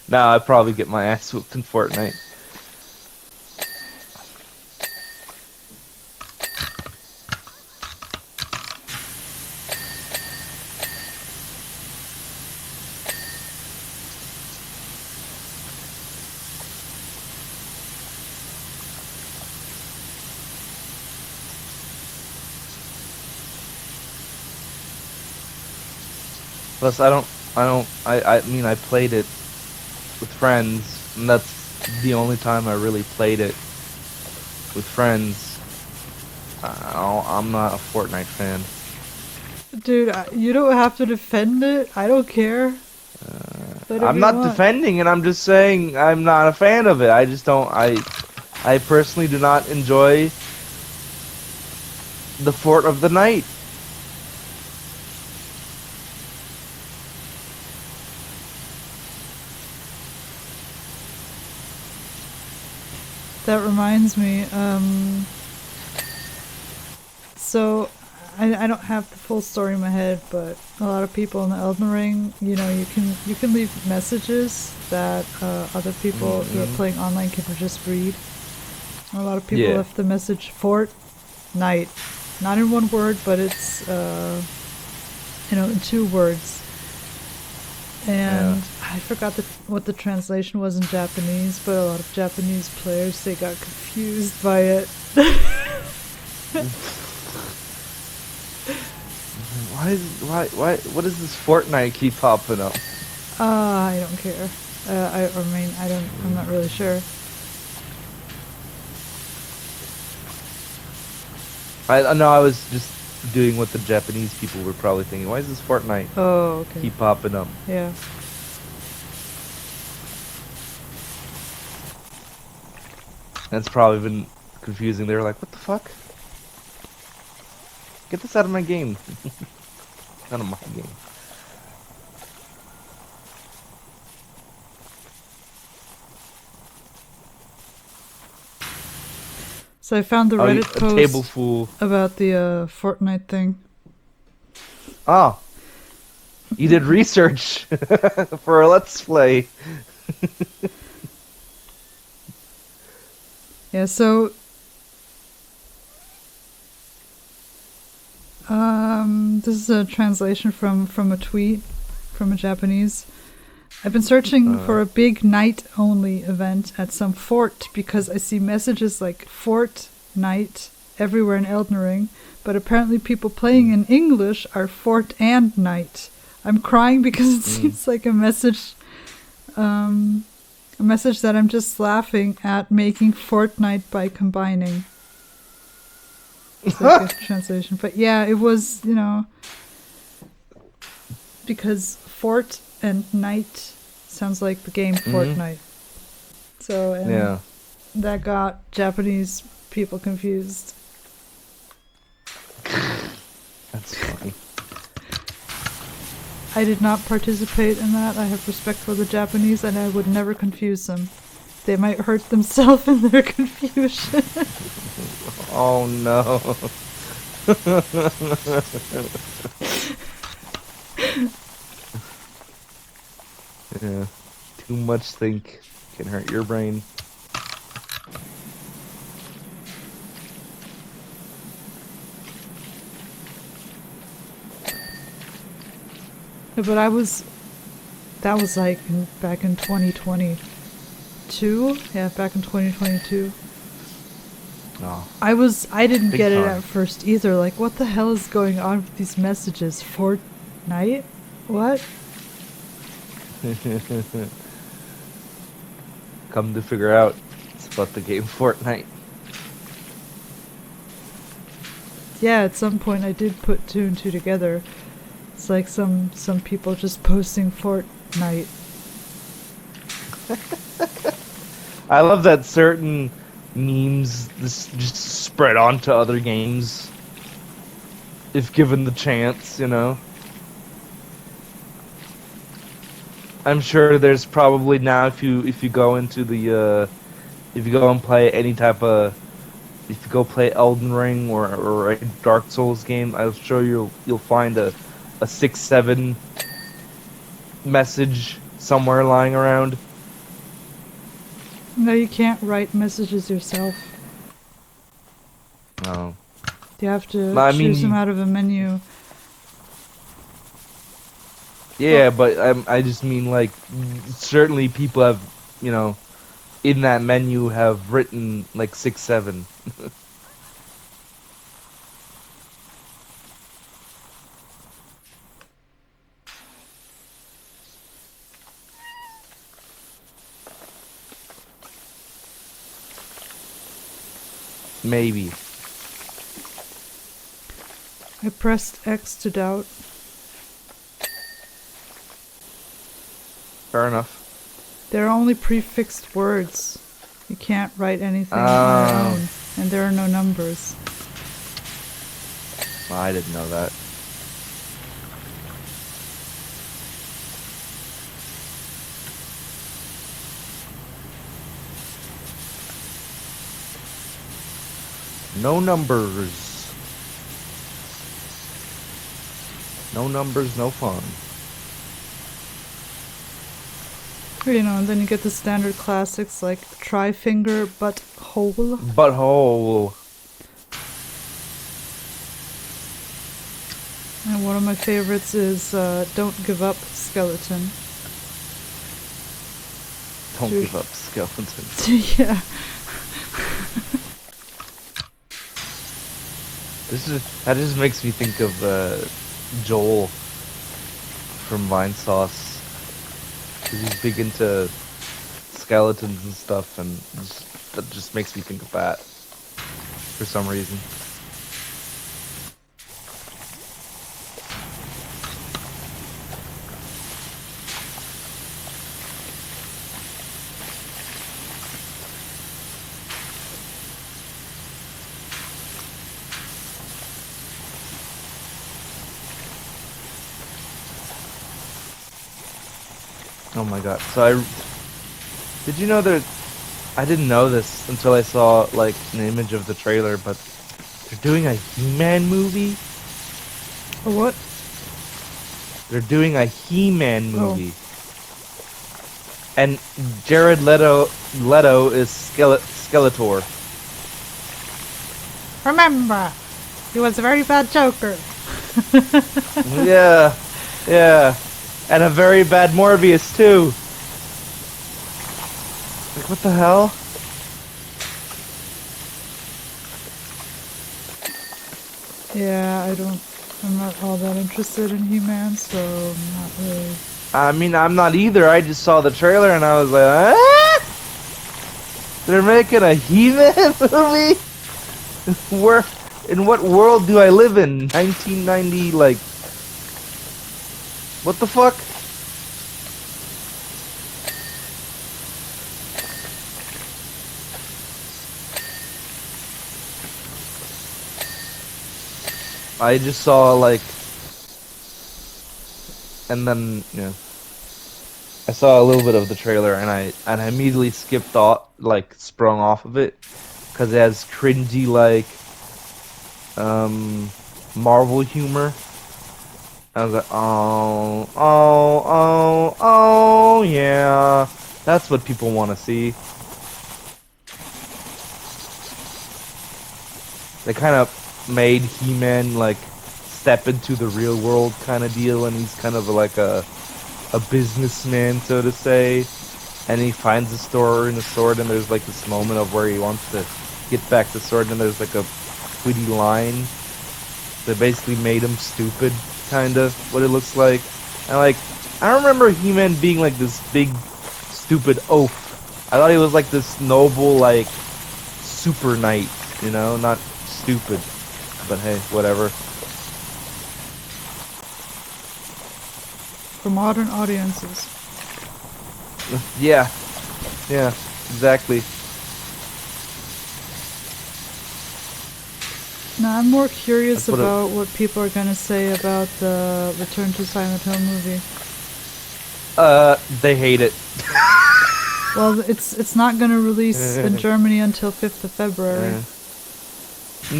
Now I probably get my ass whooped in Fortnite. Plus, I mean, I played it with friends, and that's the only time I really played it with friends. I'm not a Fortnite fan. Dude, you don't have to defend it. I don't care. Whatever I'm you not want. defending it. I'm just saying I'm not a fan of it. I just don't. I personally do not enjoy the Fort of the Night. That reminds me. So I don't have the full story in my head, but a lot of people in the Elden Ring, you know, you can leave messages that other people who are playing online can just read. A lot of people Yeah. left the message Fort Night, not in one word, but it's you know, in 2 words. And I forgot what the translation was in Japanese, but a lot of Japanese players, they got confused by it. What does this Fortnite keep popping up? I don't care. I mean, I'm not really sure. I know I was just doing what the Japanese people were probably thinking. Why is this Fortnite Oh, okay. keep popping up? Yeah. That's probably been confusing. They were like, "What the fuck? Get this out of my game." Out of my game. So I found the Oh, Reddit a table post full. about the Fortnite thing. Oh, you did research for a Let's Play. Yeah, so this is a translation from a tweet from a Japanese. I've been searching for a big night-only event at some fort because I see messages like Fort Night everywhere in Elden Ring, but apparently people playing in English are Fort and Night. I'm crying because it seems like a message that I'm just laughing at making Fortnite by combining. It's like a translation. But yeah, it was, you know, because Fort and Night sounds like the game Fortnite. So, and Yeah. that got Japanese people confused. That's funny. I did not participate in that. I have respect for the Japanese and I would never confuse them. They might hurt themselves in their confusion. Oh no. Yeah. Too much think can hurt your brain. But that was like back in 2022. Yeah, back in 2022. Oh, I didn't big get it time. at first either. Like, what the hell is going on with these messages? Fortnite? What? Come to figure out, it's about the game Fortnite. Yeah, at some point I did put two and two together. It's like some people just posting Fortnite. I love that certain memes just spread onto other games if given the chance, you know. I'm sure there's probably now if you go into the if you go and play any type of if you go play Elden Ring or a Dark Souls game, I'm sure you'll find a 6-7 message somewhere lying around. No, you can't write messages yourself. Oh, You have to I choose them mean, out of a menu. yeah, Well, but I just mean like certainly people have you know in that menu have written like 6-7. Maybe. I pressed X to doubt. Fair enough. There are only prefixed words. You can't write anything on your Oh, own, and there are no numbers. I didn't know that. No numbers. No numbers, no fun. You know, and then you get the standard classics like try finger but hole. Butthole. And one of my favorites is don't give up skeleton. Don't Dude. give up, skeleton. Yeah. That just makes me think of Joel from Vine Sauce. 'Cause he's big into skeletons and stuff, and that just makes me think of that for some reason. Oh my god! Did you know that? I didn't know this until I saw like an image of the trailer, but they're doing a He-Man movie. Or what? They're doing a He-Man Oh. movie. And Jared Leto is Skeletor. Remember, he was a very bad Joker. Yeah, yeah. And a very bad Morbius too. Like what the hell? Yeah, I'm not all that interested in He-Man, so I'm not really. I mean, I'm not either. I just saw the trailer and I was like, ah! They're making a He-Man movie? Where? In what world do I live in? 1990, like... What the fuck? I just saw, like... And then, yeah. I saw a little bit of the trailer and I immediately skipped off, like, sprung off of it. Because it has cringy, like... Marvel humor. I was like, oh, yeah. That's what people want to see. They kind of made He-Man, like, step into the real world kind of deal, and he's kind of like a businessman, so to say. And he finds a store in a sword, and there's, like, this moment of where he wants to get back the sword, and there's like a witty line that basically made him stupid, kinda, what it looks like. And like, I don't remember He-Man being like this big, stupid oaf. I thought he was like this noble, like, super knight, you know, not stupid. But hey, whatever. For modern audiences. Yeah, yeah, exactly. Now, I'm more curious That's what about what people are going to say about the Return to Silent Hill movie. They hate it. Well, it's not going to release in Germany until 5th of February.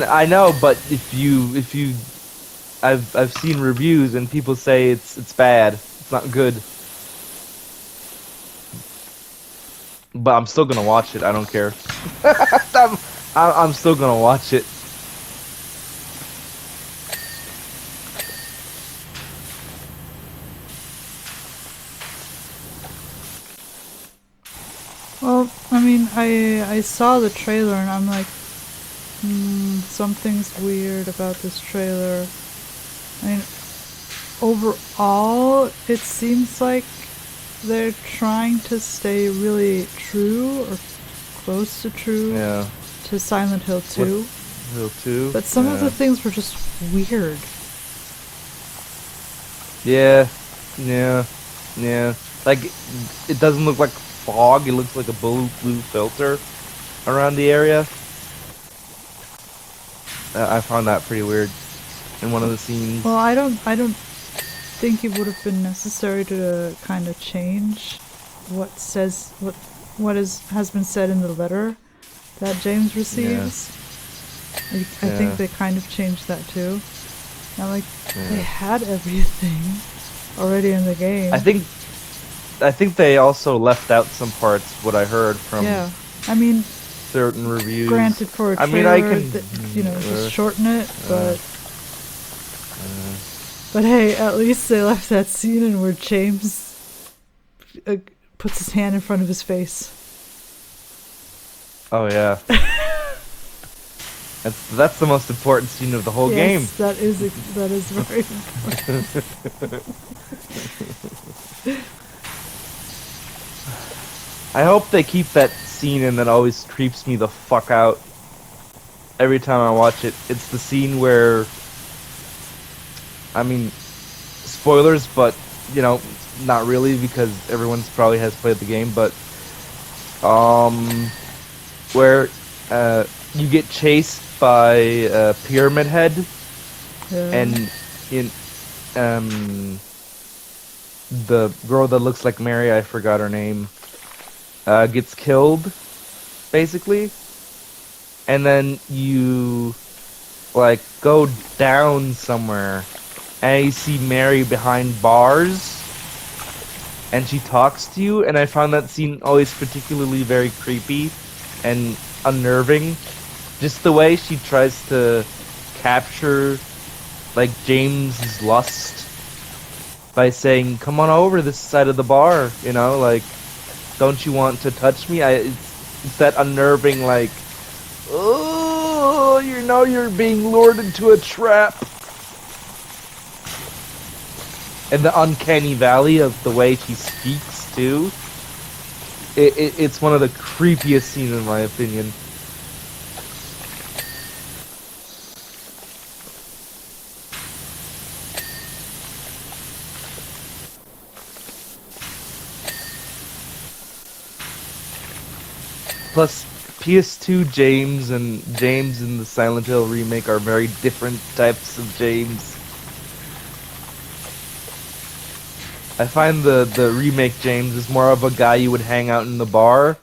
I know, but if you, I've seen reviews and people say it's bad. It's not good. But I'm still gonna watch it. I don't care. I'm still gonna watch it. Well, I mean, I saw the trailer and I'm like, something's weird about this trailer. I mean, overall, it seems like they're trying to stay really true or close to true Yeah. to Silent Hill 2. Hill 2. But some of Yeah. the things were just weird. Yeah. Yeah. Yeah. Like, it doesn't look like fog. It looks like a blue filter around the area. I found that pretty weird in one of the scenes. Well, I don't think it would have been necessary to kind of change what has been said in the letter that James receives. I think they kind of changed that too. Now, like, they had everything already in the game. I think they also left out some parts. What I heard from I mean, certain reviews. granted, for a trailer, I can, just shorten it, but hey, at least they left that scene in where James puts his hand in front of his face. Oh yeah. That's the most important scene of the whole game. Yes, that is very important. I hope they keep that scene in that always creeps me the fuck out every time I watch it. It's the scene where, I mean, spoilers, but, you know, not really because everyone's probably has played the game, but, where, you get chased by Pyramid Head, and the girl that looks like Mary, I forgot her name, gets killed, basically, and then you, like, go down somewhere, and you see Mary behind bars, and she talks to you, and I found that scene always particularly very creepy and unnerving. Just the way she tries to capture, like, James's lust by saying, "Come on over this side of the bar," you know, like, "Don't you want to touch me?" It's that unnerving, like, oh, you know you're being lured into a trap. And the uncanny valley of the way she speaks, too. It's one of the creepiest scenes, in my opinion. Plus, PS2 James and James in the Silent Hill remake are very different types of James. I find the remake James is more of a guy you would hang out in the bar,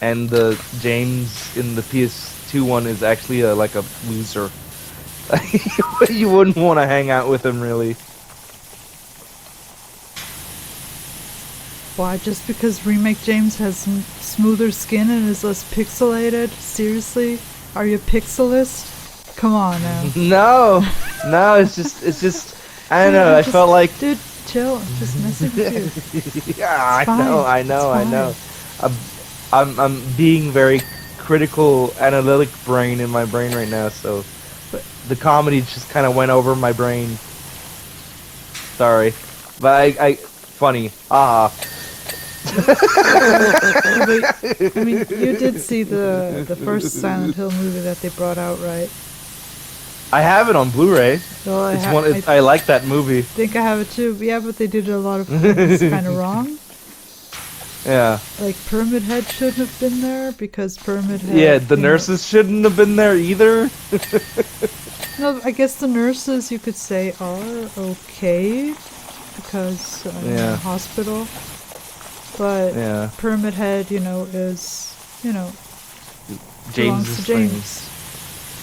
and the James in the PS2 one is actually like a loser. You wouldn't want to hang out with him, really. Why? Just because Remake James has smoother skin and is less pixelated? Seriously? Are you a pixelist? Come on now. No, it's just. I don't know. I felt like. Dude, chill. I'm just messing with you. Yeah, It's fine. I know. I'm being very critical, analytic brain in my brain right now, so But the comedy just kind of went over my brain. Sorry, but I funny. Ah, but I mean, you did see the first Silent Hill movie that they brought out, right? I have it on Blu-ray. Well, It's one. I like that movie. think I have it too. Yeah, but they did a lot of things kind of wrong. Yeah. Like Pyramid Head shouldn't have been there because Pyramid Head. Yeah, the you know- nurses shouldn't have been there either. No, I guess the nurses you could say are okay because in Yeah. the hospital. But Yeah. Pyramid Head, is, belongs James's to friend. James.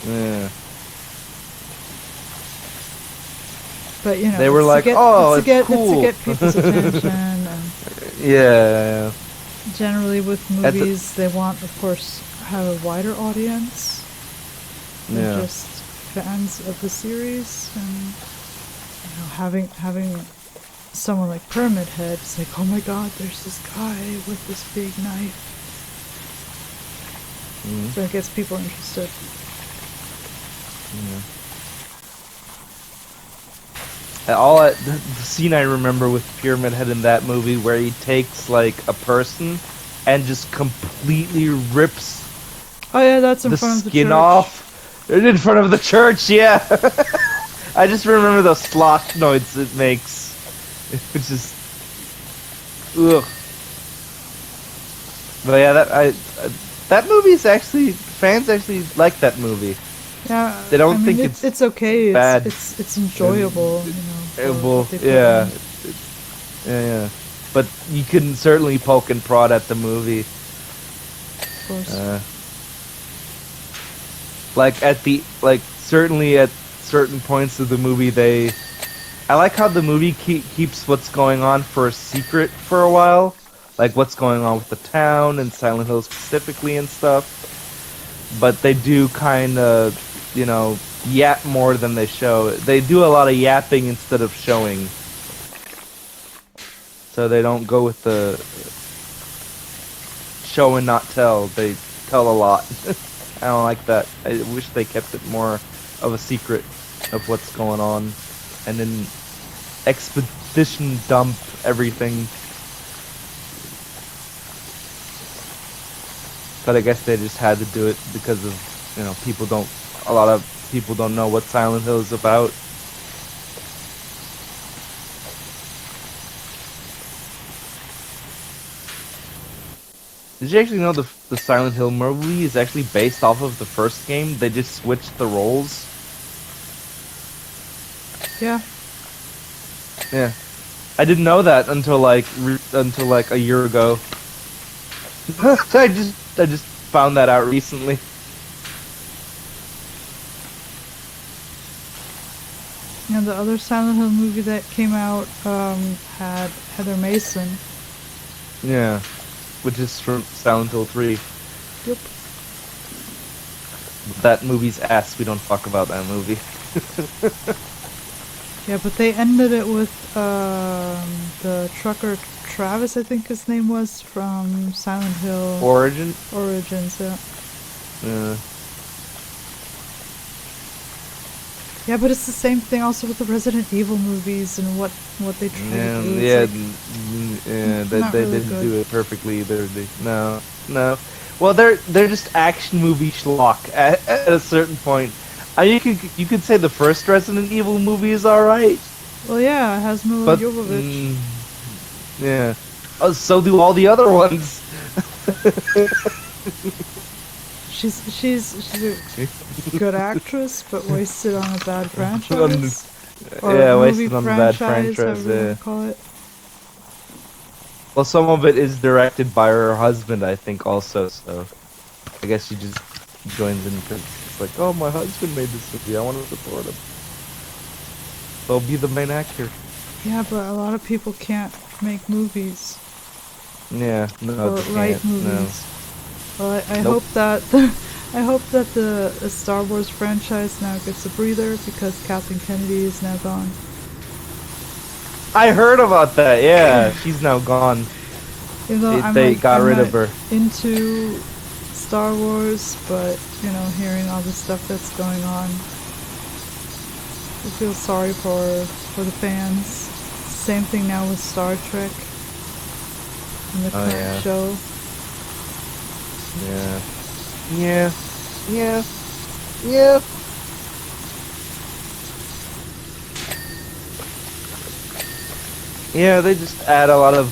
Yeah. But They were it's like, to get, "Oh, it's to it's get, cool." it's to get people's attention. And Yeah. generally with At the- movies, they want, of course, have a wider audience than Yeah. just fans of the series. And having someone like Pyramid Head, it's like, oh my God, there's this guy with this big knife. Mhm. So it gets people interested. Yeah. The scene I remember with Pyramid Head in that movie where he takes like a person and just completely rips Oh yeah, that's in the front of the skin church. off in front of the church. Yeah, I just remember the slosh noise it makes. It's just ugh. But yeah, that movie is actually fans actually like that movie. Yeah, They don't I mean, think it's okay. bad. It's enjoyable. For Well, what they put yeah. in. Yeah. But you can certainly poke and prod at the movie. Of course. Certainly at certain points of the movie, I like how the movie keeps what's going on for a secret for a while, like what's going on with the town and Silent Hill specifically and stuff. But they do kind of, yap more than they show. They do a lot of yapping instead of showing. So they don't go with the show and not tell. They tell a lot. I don't like that. I wish they kept it more of a secret of what's going on. And then expedition dump everything. But I guess they just had to do it because of, a lot of people don't know what Silent Hill is about. Did you actually know the Silent Hill movie is actually based off of the first game? They just switched the roles. Yeah. Yeah, I didn't know that until like a year ago. I just found that out recently. And the other Silent Hill movie that came out had Heather Mason. Yeah, which is from Silent Hill 3. Yep. That movie's ass. We don't talk about that movie. Yeah, but they ended it with the trucker Travis, I think his name was, from Silent Hill Origins. Yeah. Yeah. Yeah, but it's the same thing also with the Resident Evil movies and what they try to do. They really didn't good. do it perfectly either. No. Well, they're just action movie schlock at a certain point. You could say the first Resident Evil movie is alright, Well, yeah, it has Mila but Jovovich. yeah. So do all the other ones. She's a good actress, but wasted on a bad franchise. Yeah, movie wasted on a bad franchise, however you yeah. wanna call it. Well, some of it is directed by her husband, I think, also. So I guess she just joins in because it's like, oh, my husband made this movie. I want to support him. So I'll be the main actor. Yeah, but a lot of people can't make movies Yeah, no, or they write can't, movies. Well, I Nope. hope that the Star Wars franchise now gets a breather because Kathleen Kennedy is now gone. I heard about that. Yeah, she's now gone. Even though They got I'm rid not of her. into Star Wars, but, you know, hearing all the stuff that's going on, I feel sorry for the fans. Same thing now with Star Trek and the current show. Yeah. Yeah, they just add a lot of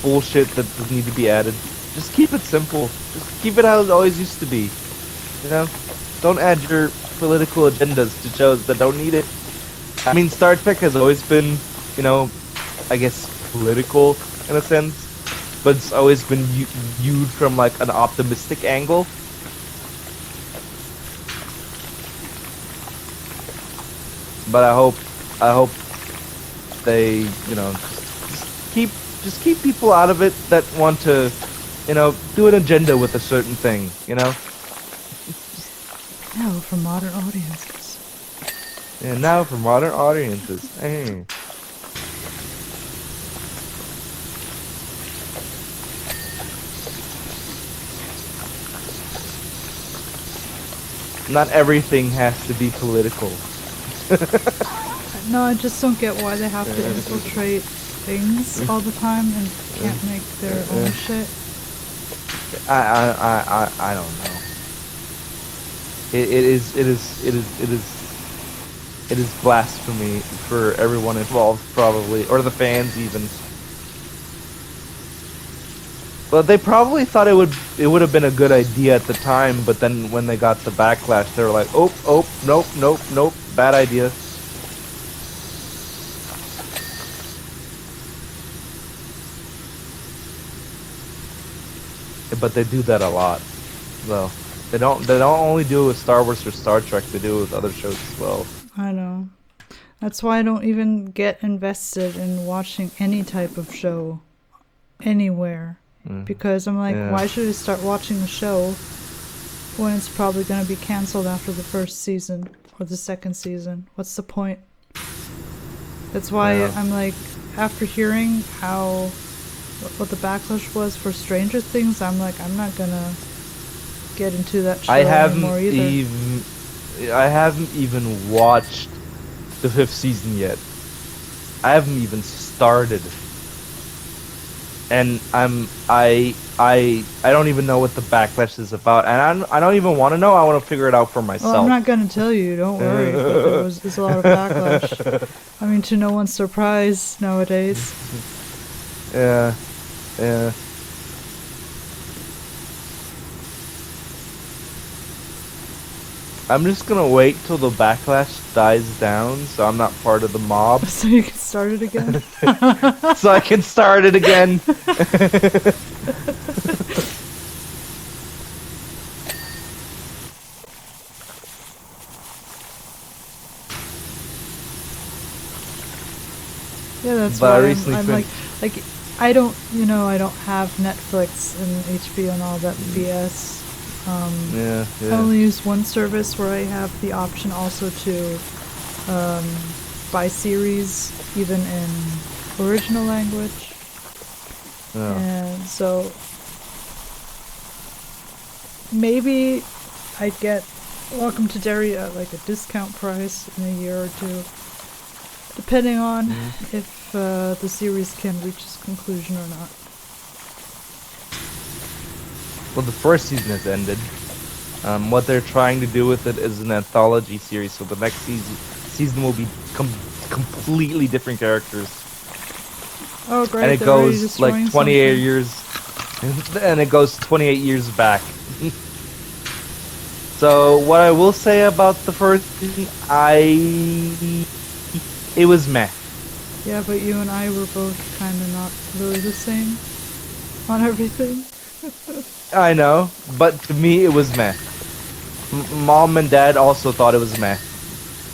bullshit that doesn't need to be added. Just keep it simple. Just keep it how it always used to be. You know? Don't add your political agendas to shows that don't need it. I mean, Star Trek has always been, you know, I guess political in a sense, but it's always been viewed from like an optimistic angle. But I hope they, you know, just keep people out of it that want to, you know, do an agenda with a certain thing, you know? No, for modern audiences. Yeah, now for modern audiences. Hey. Not everything has to be political. No, I just don't get why they have to infiltrate things all the time and can't make their own shit. I don't know. It is blasphemy for everyone involved, probably, or the fans even. But they probably thought it would have been a good idea at the time, but then when they got the backlash, they were like, oh, nope, bad idea. But they do that a lot, though. They don't only do it with Star Wars or Star Trek. They do it with other shows as well. I know. That's why I don't even get invested in watching any type of show anywhere. Because I'm like, why should I start watching the show when it's probably going to be canceled after the first season or the second season? What's the point? That's why I'm like, after hearing what the backlash was for Stranger Things, I'm like, I'm not gonna get into that show anymore either. I haven't even watched the 5th season yet. I haven't even started. And I don't even know what the backlash is about, and I don't even want to know. I want to figure it out for myself. Well, I'm not gonna tell you. Don't worry. But there's a lot of backlash. I mean, to no one's surprise nowadays. Yeah. I'm just gonna wait till the backlash dies down, so I'm not part of the mob. So you can start it again? So I can start it again. Yeah, that's why I'm like, I don't have Netflix and HBO and all that BS. I only use one service where I have the option also to buy series even in original language. And so maybe I'd get Welcome to Derry at like a discount price in a year or two, depending on if the series can reach its conclusion or not. Well, the first season has ended. What they're trying to do with it is an anthology series, so the next season will be completely different characters. Oh, great! And it goes like 28 years, and it goes 28 years back. So what I will say about the first season, it was meh. Yeah, but you and I were both kind of not really the same on everything. I know, but to me it was meh. Mom and Dad also thought it was meh.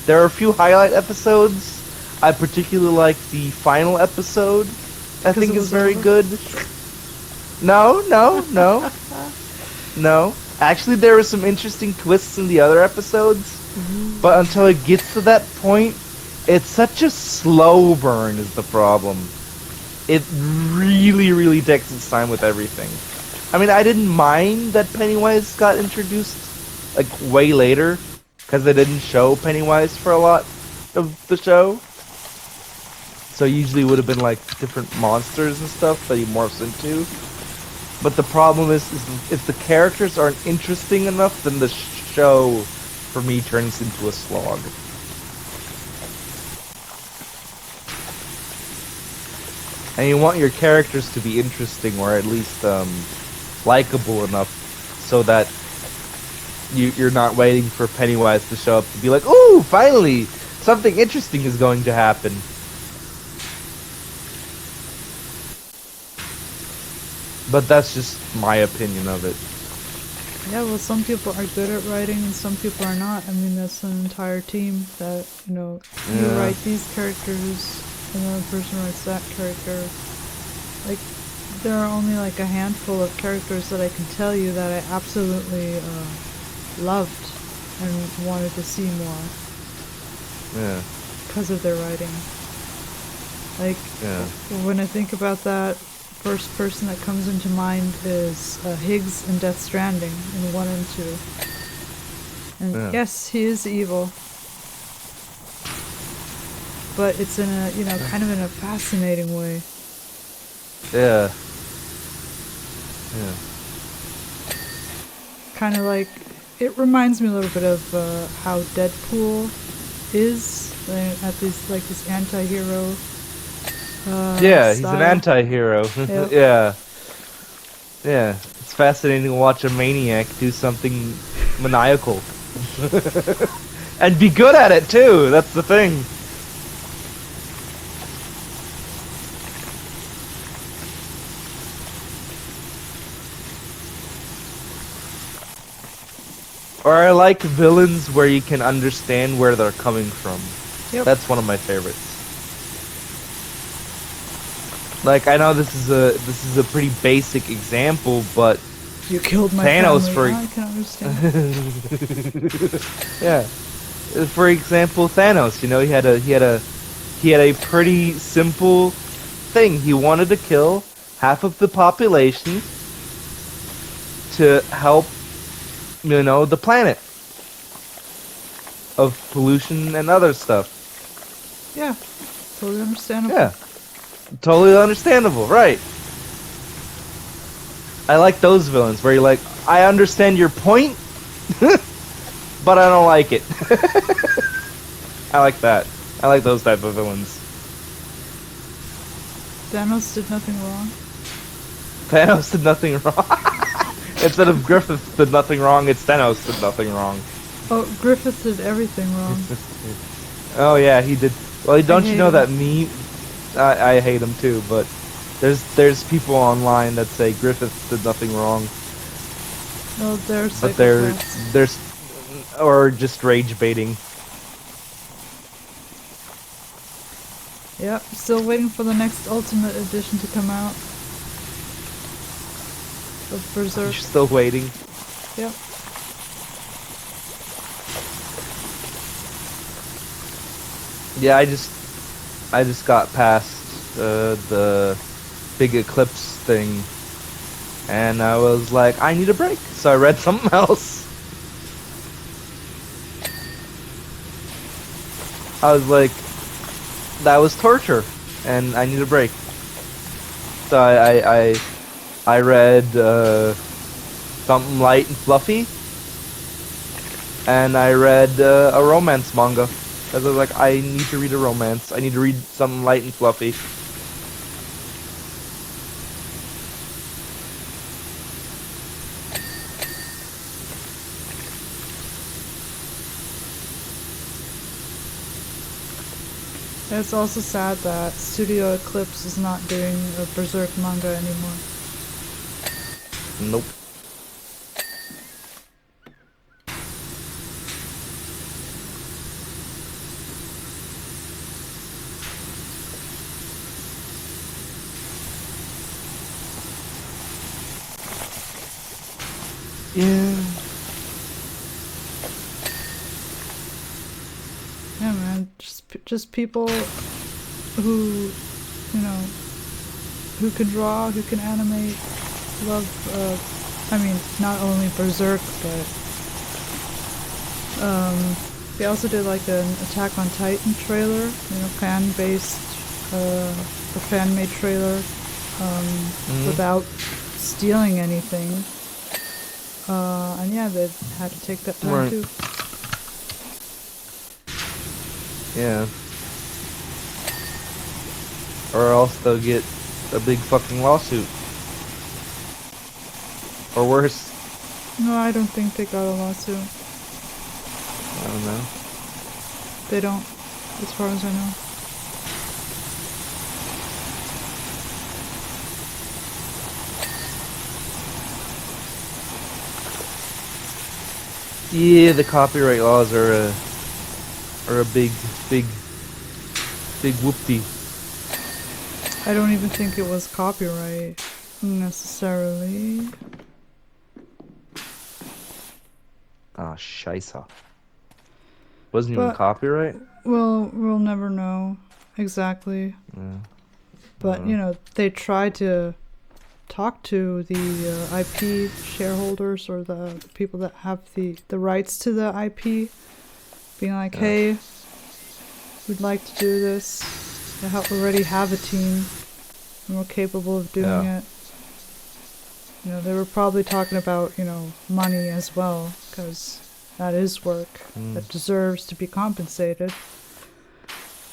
There are a few highlight episodes. I particularly like the final episode. I think is very good. No. Actually, there were some interesting twists in the other episodes, but until it gets to that point, it's such a slow burn is the problem. It really takes its time with everything. I mean, I didn't mind that Pennywise got introduced like way later because they didn't show Pennywise for a lot of the show. So usually it would have been like different monsters and stuff that he morphs into. But the problem is if the characters aren't interesting enough, then the show for me turns into a slog. And you want your characters to be interesting or at least likable enough so that you're not waiting for Pennywise to show up to be like, "Ooh, finally, something interesting is going to happen." But that's just my opinion of it. Yeah, well, some people are good at writing and some people are not. I mean, that's an entire team that, you Yeah. write these characters and another person writes that character. Like, there are only like a handful of characters that I can tell you that I absolutely loved and wanted to see more Yeah. because of their writing. Like, Yeah. when I think about that, first person that comes into mind is Higgs in Death Stranding in 1 and 2. And Yeah. yes, he is evil. But it's in a, kind of in a fascinating way. Yeah. Yeah. Kind of like, it reminds me a little bit of how Deadpool is at this anti-hero Yeah, he's an style. anti-hero. Yep. Yeah. Yeah. It's fascinating to watch a maniac do something maniacal. And be good at it too, that's the thing. Or I like villains where you can understand where they're coming from. Yep. That's one of my favorites. Like, I know this is a pretty basic example, but You killed my Thanos family. for- I can understand. yeah. For example, Thanos, he had a pretty simple thing. He wanted to kill half of the population to help, the planet of pollution and other stuff. Yeah, totally understandable. Yeah. Totally understandable, right? I like those villains where you're like, I understand your point, but I don't like it. I like that. I like those type of villains. Thanos did nothing wrong. Thanos did nothing wrong. Instead of Griffith did nothing wrong, it's Thanos did nothing wrong. Oh, Griffith did everything wrong. Oh yeah, he did. Well, don't you hate know him. that meme? I hate him too, but there's people online that say Griffith did nothing wrong, Well, they're but they're psychopaths. or just rage baiting. Yep, still waiting for the next Ultimate Edition to come out. Of You're Berserk. still waiting. Yep. Yeah, I just got past the big eclipse thing, and I was like, I need a break, so I read something else. I was like, that was torture, and I need a break. So I read something light and fluffy, and I read a romance manga. Because I was like, I need to read a romance. I need to read something light and fluffy. It's also sad that Studio Eclipse is not doing a Berserk manga anymore. Nope. Yeah. Yeah, man, just people who, who can draw, who can animate, love, I mean, not only Berserk, but they also did like an Attack on Titan trailer, you know, fan-based, or fan-made trailer, without stealing anything. And yeah, they had to take that time Right. too. Yeah. Or else they'll get a big fucking lawsuit. Or worse. No, I don't think they got a lawsuit. I don't know. They don't, as far as I know. Yeah, the copyright laws are a big, big, big whoopty. I don't even think it was copyright necessarily. Ah, scheisse. Wasn't even But copyright? we'll never know exactly. Yeah. But you know, they tried to talk to the IP shareholders or the people that have the rights to the IP, being like, Yeah. hey, we'd like to do this. We already have a team, and we're capable of doing Yeah. it. You know, they were probably talking about, you know, money as well, because that is work that deserves to be compensated.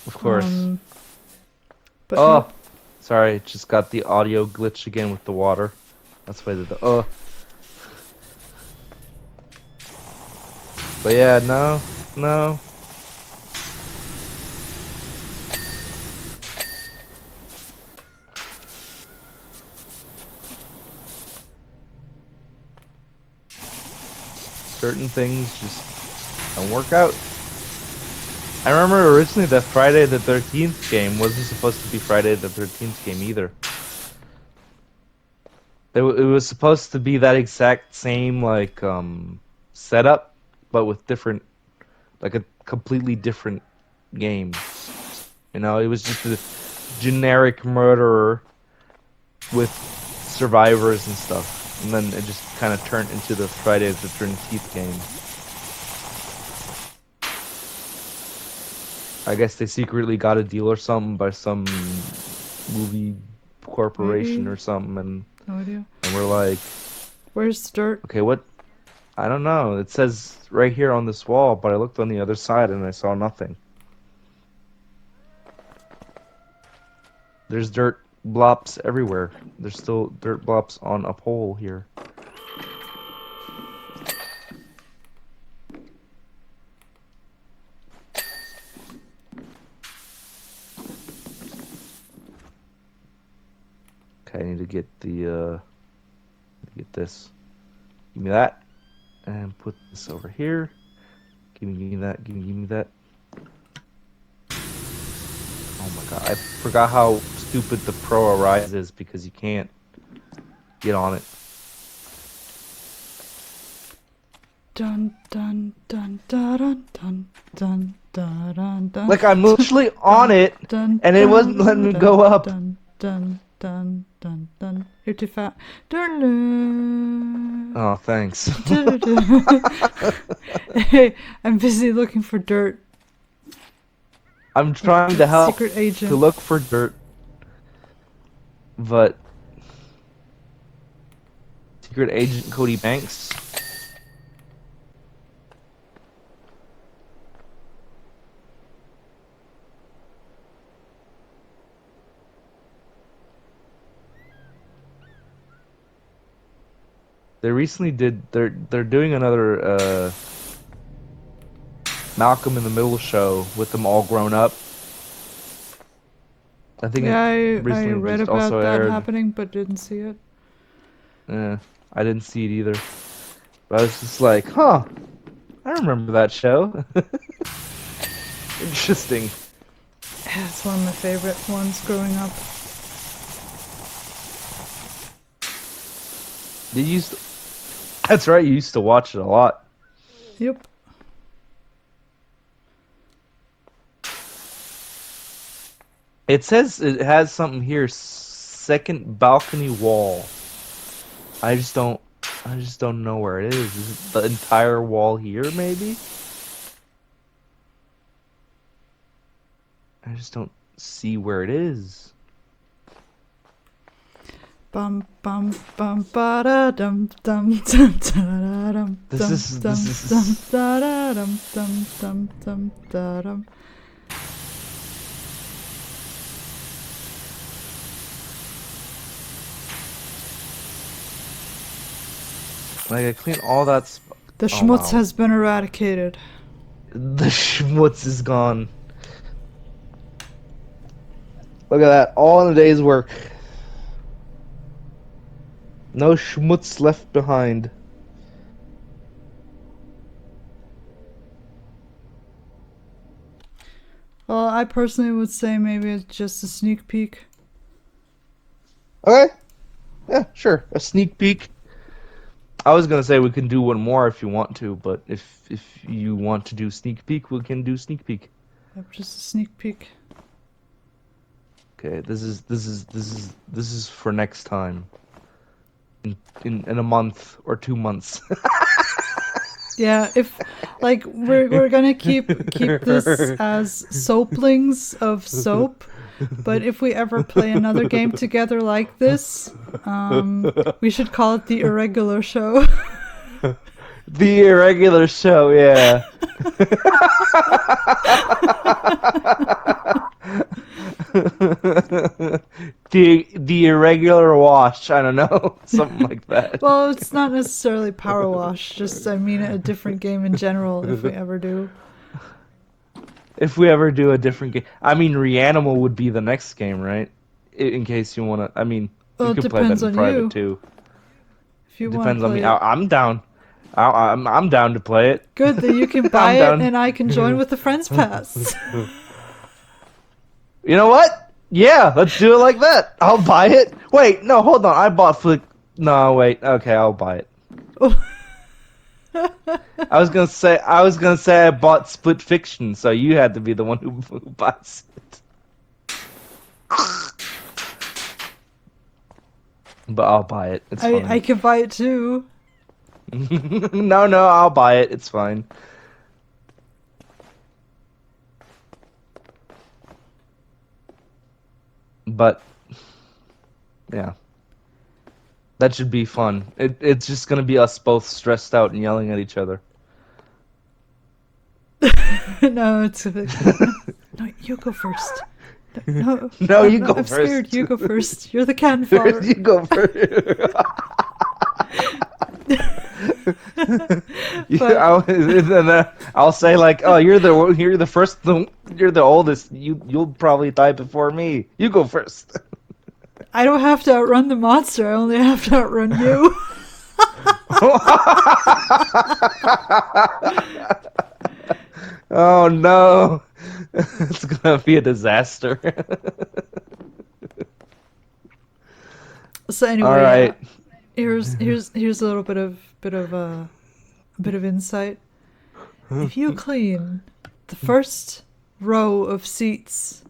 Of course. But Oh! nope. Sorry, just got the audio glitch again with the water. That's why the But yeah, no. Certain things just don't work out. I remember originally that Friday the 13th game wasn't supposed to be Friday the 13th game either. It was supposed to be that exact same like setup, but with different, like a completely different game. You know, it was just a generic murderer with survivors and stuff, and then it just kind of turned into the Friday the 13th game. I guess they secretly got a deal or something by some movie corporation Maybe. or something, and No idea. we're like, Where's the dirt? okay, what? I don't know. It says right here on this wall, but I looked on the other side and I saw nothing. There's dirt blops everywhere. There's still dirt blops on a pole here. Okay, I need to get get this. Give me that, and put this over here. Give me that. Give me that. Oh my god, I forgot how stupid the Pro Arise is because you can't get on it. Dun dun dun dun dun dun dun dun dun. Like I'm literally on it, Dun, and it wasn't letting me go up. Dun dun dun dun dun. You're too fat. Dun, dun. Oh, thanks. Hey, I'm busy looking for dirt. I'm trying to help Secret agent. to look for dirt, but Secret Agent Cody Banks. They recently did. They're doing another Malcolm in the Middle show with them all grown up. I think Yeah, it I recently read just about also that aired. happening, but didn't see it. Yeah, I didn't see it either. But I was just like, huh, I remember that show. Interesting. Yeah, it's one of my favorite ones growing up. Did you used to... That's right, you used to watch it a lot. Yep. It says it has something here, second balcony wall. I just don't. I just don't know where it is. Is it the entire wall here, maybe? I just don't see where it is. Bum bum bum ba da dum dum dum da dum dum dum dum da dum dum dum dum da dum. Like I clean all that. The Oh schmutz wow. has been eradicated. The schmutz is gone. Look at that. All in a day's work. No schmutz left behind. Well, I personally would say maybe it's just a sneak peek. Okay. Yeah, sure. A sneak peek. I was gonna say we can do one more if you want to, but if you want to do sneak peek, we can do sneak peek. Yep, just a sneak peek. Okay, this is for next time. In a month or 2 months. Yeah, if like we're gonna keep this as Soaplings of Soap, but if we ever play another game together like this, we should call it the Irregular Show. The irregular show, yeah. The irregular wash, I don't know, something like that. Well, it's not necessarily Power Wash, just I mean a different game in general if we ever do. If we ever do a different game, I mean, Reanimal would be the next game, right? In case you want to, I mean, Well, we it could play that depends in on private you. too. If you want to Depends on play me. it. I'm down. I'm down to play it. Good that you can buy I'm it down. and I can join with the Friends Pass. You know what? Yeah, let's do it like that. I'll buy it. Wait, no, hold on. I bought Flick. No, wait. Okay, I'll buy it. I was gonna say I bought Split Fiction, so you had to be the one who buys it. But I'll buy it. It's fine. I can buy it too. No, I'll buy it. It's fine. But yeah, that should be fun. It's just gonna be us both stressed out and yelling at each other. No, it's a bit... No, you go first. No, No, you go I'm first. scared. You go first. You're the cannon fodder. You go first. I'll say like, oh, you're the first, you're the oldest. You'll probably die before me. You go first. I don't have to outrun the monster. I only have to outrun you. Oh no, it's gonna be a disaster. So anyway, All right. here's a little bit of insight. If you clean the first row of seats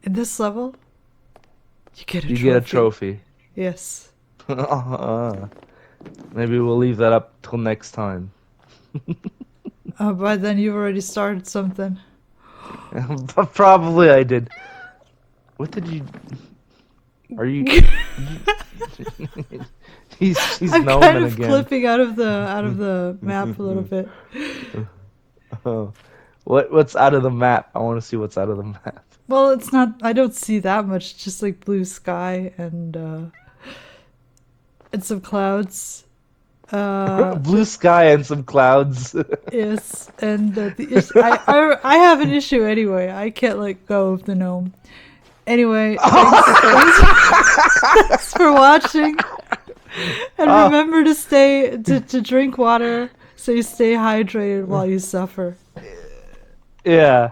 in this level, you get a trophy. You get a trophy. Yes. Maybe we'll leave that up till next time. By then you've already started something. Probably I did. What did you? Are you? He's I'm gnoming kind of again. clipping out of the map a little bit. Oh. What's out of the map? I want to see what's out of the map. Well, it's not. I don't see that much. Just like blue sky and some clouds. Blue sky and some clouds. Yes, and I have an issue anyway. I can't let go of the gnome. Anyway, thanks for watching, and remember to to drink water so you stay hydrated while you suffer. Yeah.